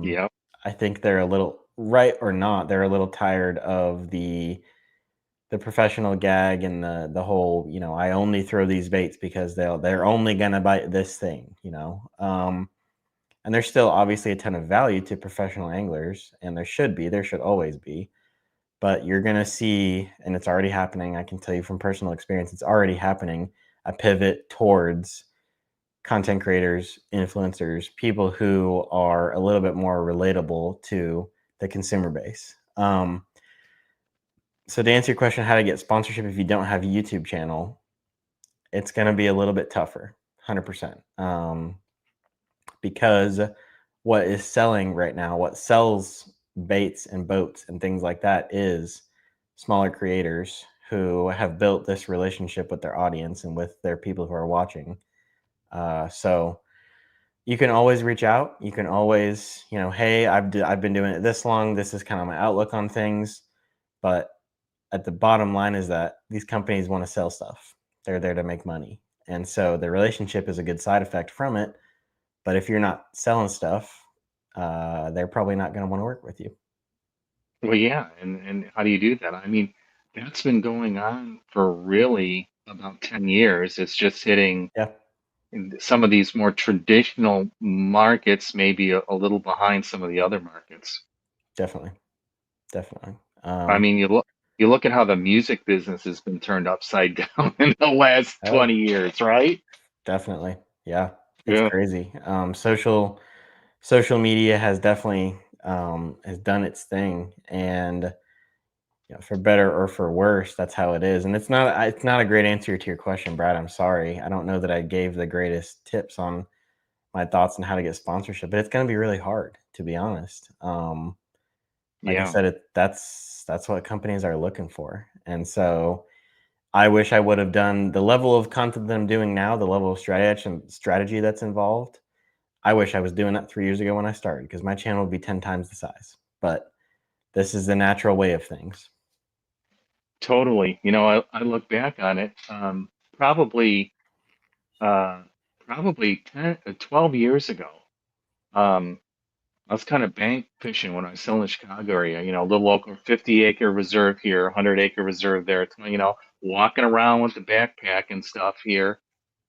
Yep. I think they're a little right or not, they're a little tired of the professional gag and the whole, I only throw these baits because they're only gonna bite this thing. And there's still obviously a ton of value to professional anglers, and there should always be. But you're gonna see, and it's already happening. I can tell you from personal experience, it's already happening. A pivot towards content creators, influencers, people who are a little bit more relatable to the consumer base. So to answer your question, how to get sponsorship if you don't have a YouTube channel, it's going to be a little bit tougher, 100%. Because what is selling right now, what sells baits and boats and things like that is smaller creators who have built this relationship with their audience and with their people who are watching. So you can always reach out. You can always, hey, I've been doing it this long. This is kind of my outlook on things. But at the bottom line is that these companies want to sell stuff. They're there to make money. And so the relationship is a good side effect from it. But if you're not selling stuff, they're probably not going to want to work with you. Well, yeah. And how do you do that? I mean, that's been going on for really about 10 years. It's just hitting Yeah, in some of these more traditional markets, maybe a little behind some of the other markets. definitely. Definitely. I mean, you look at how the music business has been turned upside down in the last Oh, 20 years, right? definitely. Yeah, it's Yeah. crazy. Social media has definitely has done its thing, and for better or for worse, that's how it is. And it's not a great answer to your question, Brad. I'm sorry. I don't know that I gave the greatest tips on my thoughts on how to get sponsorship, but it's going to be really hard, to be honest. Like I Yeah. said, that's what companies are looking for. And so I wish I would have done the level of content that I'm doing now, the level of strategy that's involved. I wish I was doing that 3 years ago when I started, because my channel would be 10 times the size. But this is the natural way of things. Totally. I look back on it, probably, uh, probably 10, 12 years ago. Um, I was kind of bank fishing when I was still in the Chicago area, a little local 50-acre reserve here, 100-acre reserve there, walking around with the backpack and stuff here.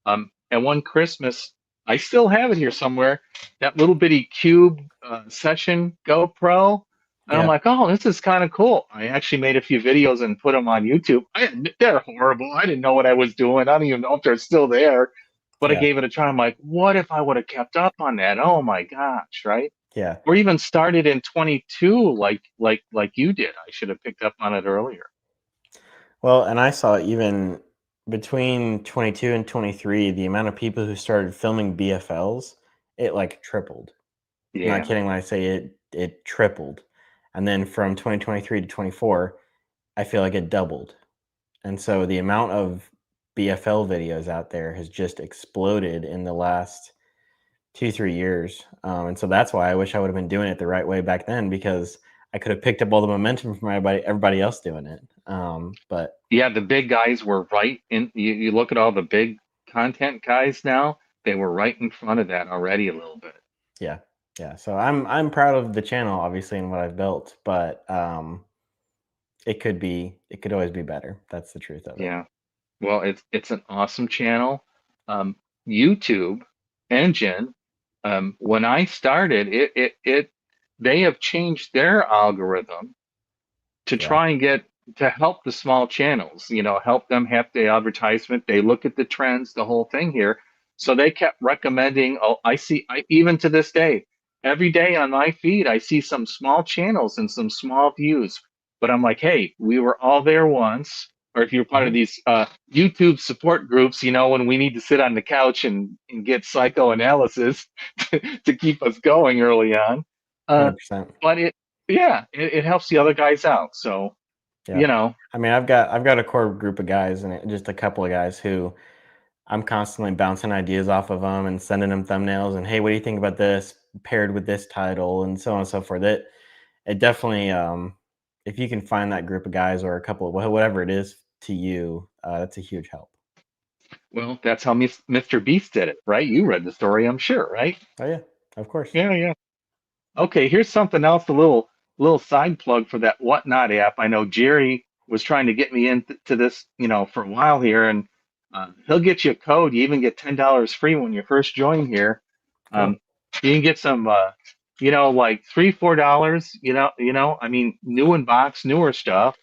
And one Christmas, I still have it here somewhere, that little bitty cube session GoPro. And I'm Yeah, like, oh, this is kind of cool. I actually made a few videos and put them on YouTube. They're horrible. I didn't know what I was doing. I don't even know if they're still there. But I yeah, gave it a try. I'm like, what if I would have kept up on that? Oh my gosh, right? yeah. Or even started in 22 like you did. I should have picked up on it earlier. Well, and I saw even between 22 and 23, the amount of people who started filming BFLs, it like tripled. I'm not Yeah. kidding when I say it tripled. And then from 2023 to 24, I feel like it doubled. And so the amount of BFL videos out there has just exploded in the last 2, 3 years. And so that's why I wish I would have been doing it the right way back then, because I could have picked up all the momentum from everybody else doing it. But Yeah, the big guys were right in. You look at all the big content guys now, they were right in front of that already a little bit. yeah, yeah. So I'm proud of the channel, obviously, and what I've built, but it could always be better. That's the truth of it. Yeah. Well, it's an awesome channel. Um, YouTube engine. When I started, it they have changed their algorithm to Yeah. try and get to help the small channels, help them have the advertisement. They look at the trends, the whole thing here. So they kept recommending, oh, even to this day, every day on my feed, I see some small channels and some small views. But I'm like, hey, we were all there once. Or if you're part of Mhm. these YouTube support groups, when we need to sit on the couch and get psychoanalysis to keep us going early on. Uh, 100%. but yeah, it helps the other guys out. So, Yeah. you know, I mean, I've got a core group of guys, and just a couple of guys who I'm constantly bouncing ideas off of them and sending them thumbnails and, hey, what do you think about this paired with this title, and so on and so forth. It definitely, if you can find that group of guys or a couple of whatever it is to you, that's a huge help. well, that's how Mr. Beast did it, right? You read the story, I'm sure, right? Oh yeah, of course. Yeah, yeah. Okay, here's something else, a little side plug for that Whatnot app. I know Jerry was trying to get me into this, for a while here, and he'll get you a code. You even get $10 free when you first join here. Cool. Um, you can get some, like $3, $4. I mean, new in box, newer stuff.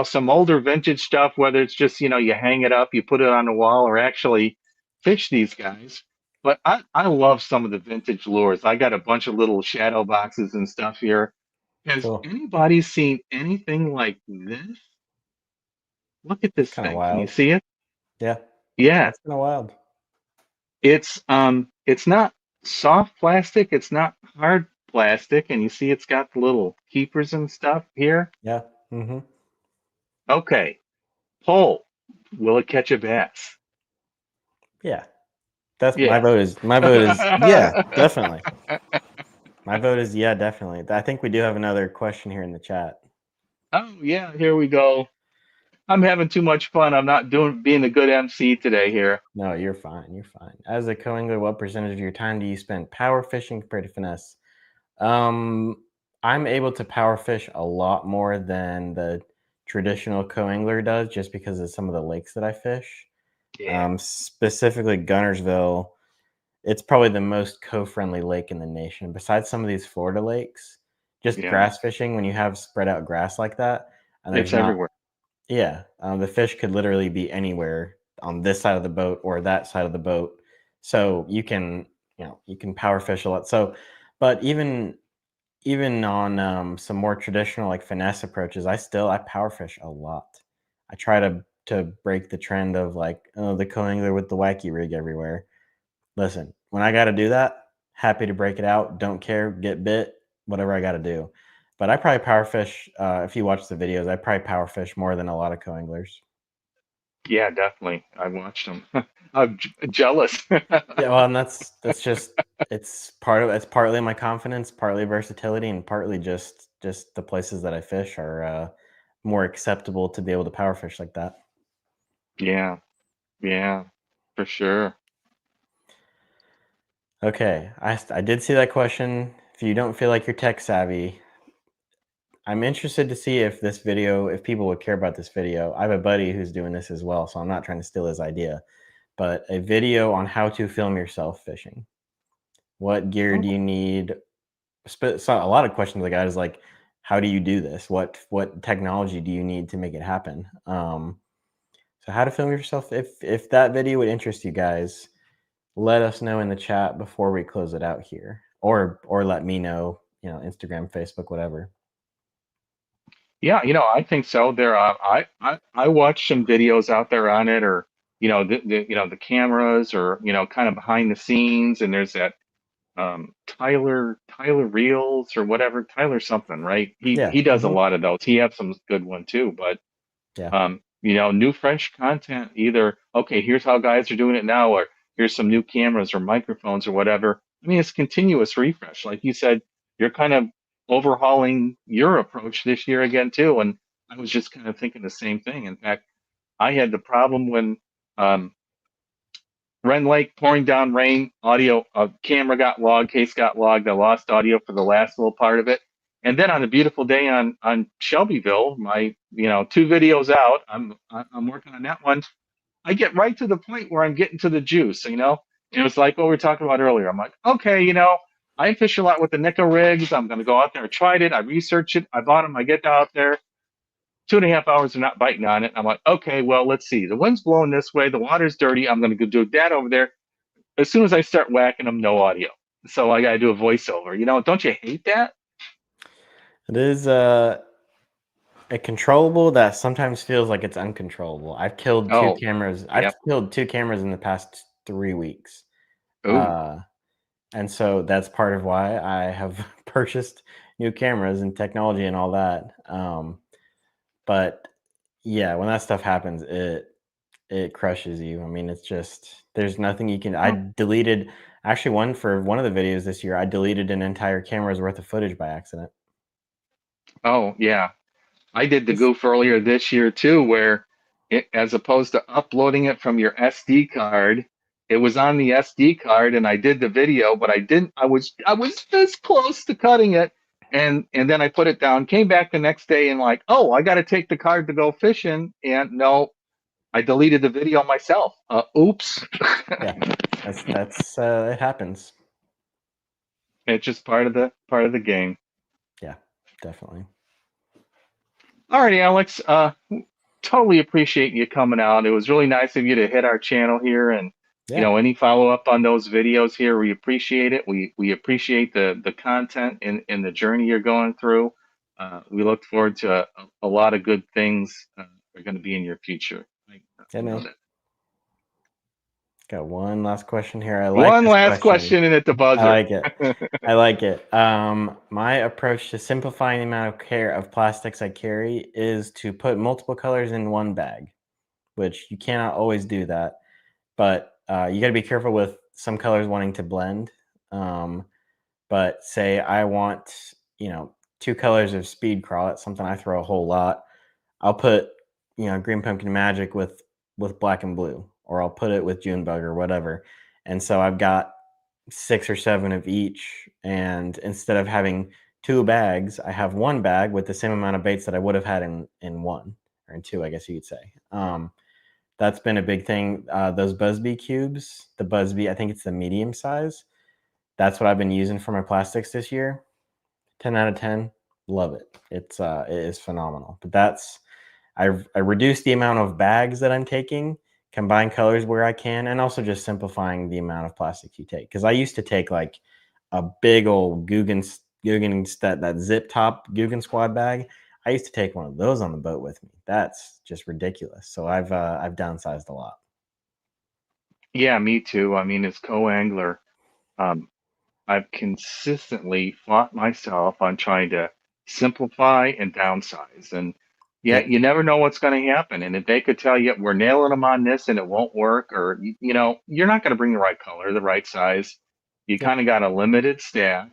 Some older vintage stuff. Whether it's just you hang it up, you put it on the wall, or actually fish these guys. But I love some of the vintage lures. I got a bunch of little shadow boxes and stuff here. Has Cool. anybody seen anything like this? Look at It's this kind of thing. Can you wild. see it? Yeah, Yeah. that's kind of wild. It's not soft plastic, it's not hard plastic, and you see it's got the little keepers and stuff here. Yeah. Hmm. Okay. Poll. Will it catch a bass? Yeah. That's Yeah. my vote is yeah, definitely. My vote is yeah, definitely. I think we do have another question here in the chat. Oh yeah, here we go. I'm having too much fun. I'm not doing being a good MC today here. No, you're fine. You're fine. As a co-angler, what percentage of your time do you spend power fishing compared to finesse? Um, I'm able to power fish a lot more than the traditional co-angler does, just because of some of the lakes that I fish. Yeah. Specifically Gunnersville, it's probably the most co-friendly lake in the nation. Besides some of these Florida lakes, just Yeah. grass fishing, when you have spread out grass like that, and there's It's not, everywhere. yeah, the fish could literally be anywhere on this side of the boat or that side of the boat. So you can power fish a lot. So, but even on some more traditional like finesse approaches, I power fish a lot. I try to break the trend of like, oh, the CoAngler with the wacky rig everywhere. Listen, when I got to do that, happy to break it out. Don't care, get bit, whatever I got to do. But I probably power fish. If you watch the videos, I probably power fish more than a lot of coanglers. Yeah, definitely. I watched them. I'm jealous. Yeah, well, and that's just it's partly my confidence, partly versatility, and partly just the places that I fish are more acceptable to be able to power fish like that. Yeah, yeah, for sure. Okay, I did see that question. If you don't feel like you're tech savvy, I'm interested to see if this video, if people would care about this video. I have a buddy who's doing this as well, so I'm not trying to steal his idea, but a video on how to film yourself fishing. What gear do Oh, you need? So a lot of questions I got is like, how do you do this? What technology do you need to make it happen? So how to film yourself? If that video would interest you guys, let us know in the chat before we close it out here, or let me know, Instagram, Facebook, whatever. yeah, I think so. I watched some videos out there on it, or the cameras, or kind of behind the scenes, and there's that Tyler Reels or whatever, Tyler something, right? He Yeah. he does a lot of those. He has some good one too, but Yeah. new fresh content, either, okay, here's how guys are doing it now, or here's some new cameras or microphones or whatever. I mean, it's continuous refresh. Like you said, you're kind of overhauling your approach this year again too. And I was just kind of thinking the same thing. In fact, I had the problem when um, Ren Lake pouring down rain, audio, camera got logged, case got logged. I lost audio for the last little part of it. And then on a beautiful day on Shelbyville, my 2 videos out, I'm working on that one. I get right to the point where I'm getting to the juice. It was like what we were talking about earlier. I'm like, okay, I fish a lot with the Nicka rigs. I'm going to go out there. I tried it. I researched it. I bought them. I get out there. 2.5 hours are not biting on it. I'm like, okay, well, let's see. The wind's blowing this way. The water's dirty. I'm going to go do that over there. As soon as I start whacking them, no audio. So I got to do a voiceover. Don't you hate that? It is a controllable that sometimes feels like it's uncontrollable. I've killed two Oh, cameras. I've yep. killed two cameras in the past 3 weeks. Ooh. And so that's part of why I have purchased new cameras and technology and all that. But yeah, when that stuff happens, it crushes you. I mean, it's just there's nothing you can. I Oh, deleted actually one for one of the videos this year. I deleted an entire camera's worth of footage by accident. oh, yeah. I did the It's, goof earlier this year too, where as opposed to uploading it from your SD card, it was on the SD card, and I did the video, but I didn't. I was this close to cutting it, and then I put it down. Came back the next day and like, oh, I got to take the card to go fishing, and no, I deleted the video myself. Oops. yeah, that's it happens. It's just part of the game. Yeah, definitely. All right, Alex. Totally appreciate you coming out. It was really nice of you to hit our channel here, and Yeah, any follow up on those videos here. We appreciate it. We appreciate the content and the journey you're going through. We look forward to a lot of good things are going to be in your future. yeah, I know man. that. Got one last question here. I like One this last question. question and at the I buzzer. like it. I like it. My approach to simplifying the amount of care of plastics I carry is to put multiple colors in one bag, which you cannot always do that. But you got to be careful with some colors wanting to blend. Um, but say I want, 2 colors of speed crawl. It's something I throw a whole lot. I'll put, green pumpkin magic with black and blue, or I'll put it with June bug or whatever. And so I've got 6 or 7 of each. And instead of having 2 bags, I have 1 bag with the same amount of baits that I would have had in one or in two, I guess you could say. That's been a big thing. Those Busby cubes, the Busby, I think it's the medium size. That's what I've been using for my plastics this year. 10 out of 10. Love it. It is phenomenal. But I reduced the amount of bags that I'm taking, combine colors where I can, and also just simplifying the amount of plastic you take. Because I used to take like a big old Guggen Guggen, that zip top Guggen squad bag. I used to take one of those on the boat with me. That's just ridiculous. So I've downsized a lot. Yeah, me too. I mean, as co-angler, um, I've consistently fought myself on trying to simplify and downsize. And yeah, Yep. you never know what's going to happen. And if they could tell you we're nailing them on this and it won't work, or you're not going to bring the right color, the right size. You Yep. kind of got a limited stack.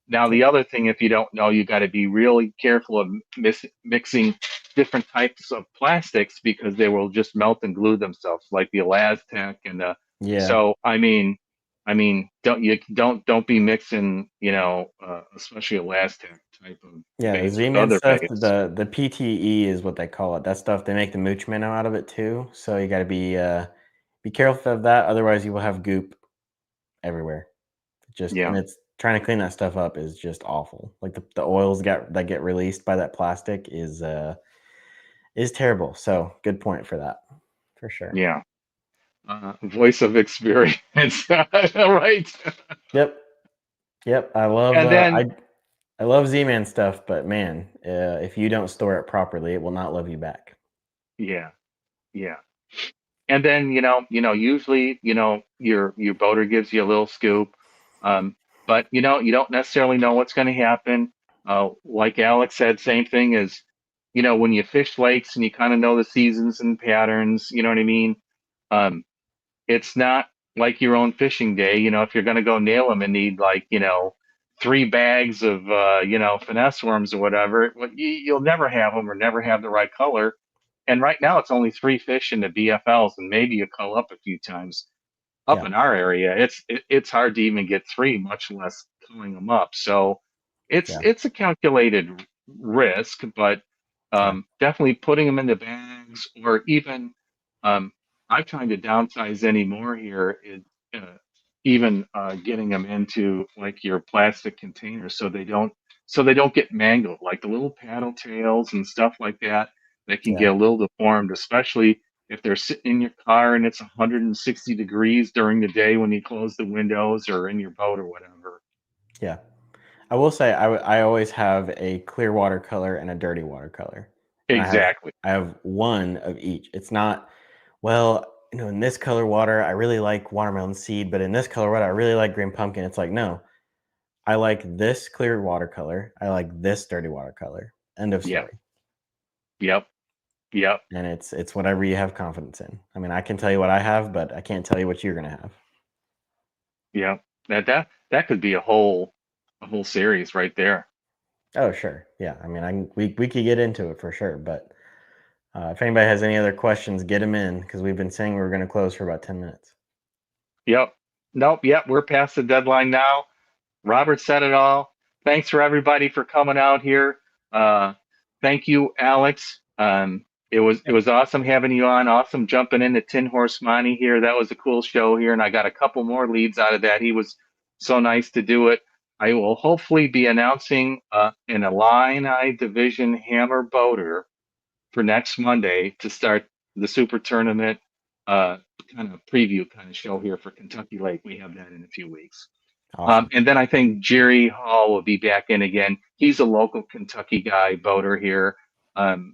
Now, Yep. the other thing, if you don't know, you got to be really careful of mixing different types of plastics because they will just melt and glue themselves, like the Elastec and the. Yeah. So, I mean, don't be mixing, especially Elastec type of Yeah, the baits with Z-Man other stuff, baits. the PTE is what they call it. That stuff they make the mooch minnow out of it too. So you got to be careful of that. Otherwise, you will have goop everywhere. And Yeah, it's trying to clean that stuff up is just awful. Like the oils that get released by that plastic is terrible. So good point for that, for sure. yeah. Voice of experience, right? Yep, yep. And then, I love Z-Man stuff, but man, if you don't store it properly, it will not love you back. yeah, yeah. And then usually your boater gives you a little scoop, but you don't necessarily know what's going to happen. Like Alex said, same thing as when you fish lakes and you kind of know the seasons and patterns. You know what I mean? Um, it's not like your own fishing day. If you're going to go nail them and need like 3 bags of finesse worms or whatever, well, you'll never have them or never have the right color. And right now, it's only 3 fish in the BFLs, and maybe you cull up a few times. Up Yeah, in our area, it's hard to even get 3, much less culling them up. So it's yeah, it's a calculated risk, but yeah, definitely putting them in the bags, or even um, I'm trying to downsize anymore here. Even getting them into like your plastic containers so they don't get mangled, like the little paddle tails and stuff like that. They can yeah, get a little deformed, especially if they're sitting in your car and it's 160 degrees during the day when you close the windows or in your boat or whatever. yeah. I will say I always have a clear watercolor and a dirty watercolor, and Exactly. I have one of each. It's not, well, in this color water I really like watermelon seed, but in this color water I really like green pumpkin. It's like, no, I like this clear watercolor. I like this dirty watercolor. End of Yep. story. Yep. Yep. And it's whatever you have confidence in. I mean, I can tell you what I have, but I can't tell you what you're gonna have. Yep. That could be a whole series right there. Oh, sure. Yeah. I mean, we could get into it for sure, but if anybody has any other questions, get them in because we've been saying we were going to close for about 10 minutes. Yep. Nope. Yep. We're past the deadline now. Robert said it all. Thanks for everybody for coming out here. Uh, thank you, Alex. It was awesome having you on. Awesome jumping into Tin Horse Monty here. That was a cool show here, and I got a couple more leads out of that. He was so nice to do it. I will hopefully be announcing an Illini Division Hammer Boater for next Monday to start the Super Tournament uh, kind of preview kind of show here for Kentucky Lake. We have that in a few weeks. Awesome. And then I think Jerry Hall will be back in again. He's a local Kentucky guy, boater here, and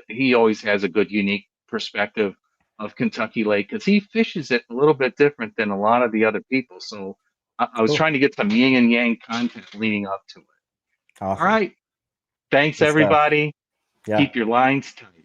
he always has a good, unique perspective of Kentucky Lake because he fishes it a little bit different than a lot of the other people. So I was Cool. trying to get some yin and yang content leading up to it. All Awesome. right, thanks Good stuff. everybody. Yeah. Keep your lines tight.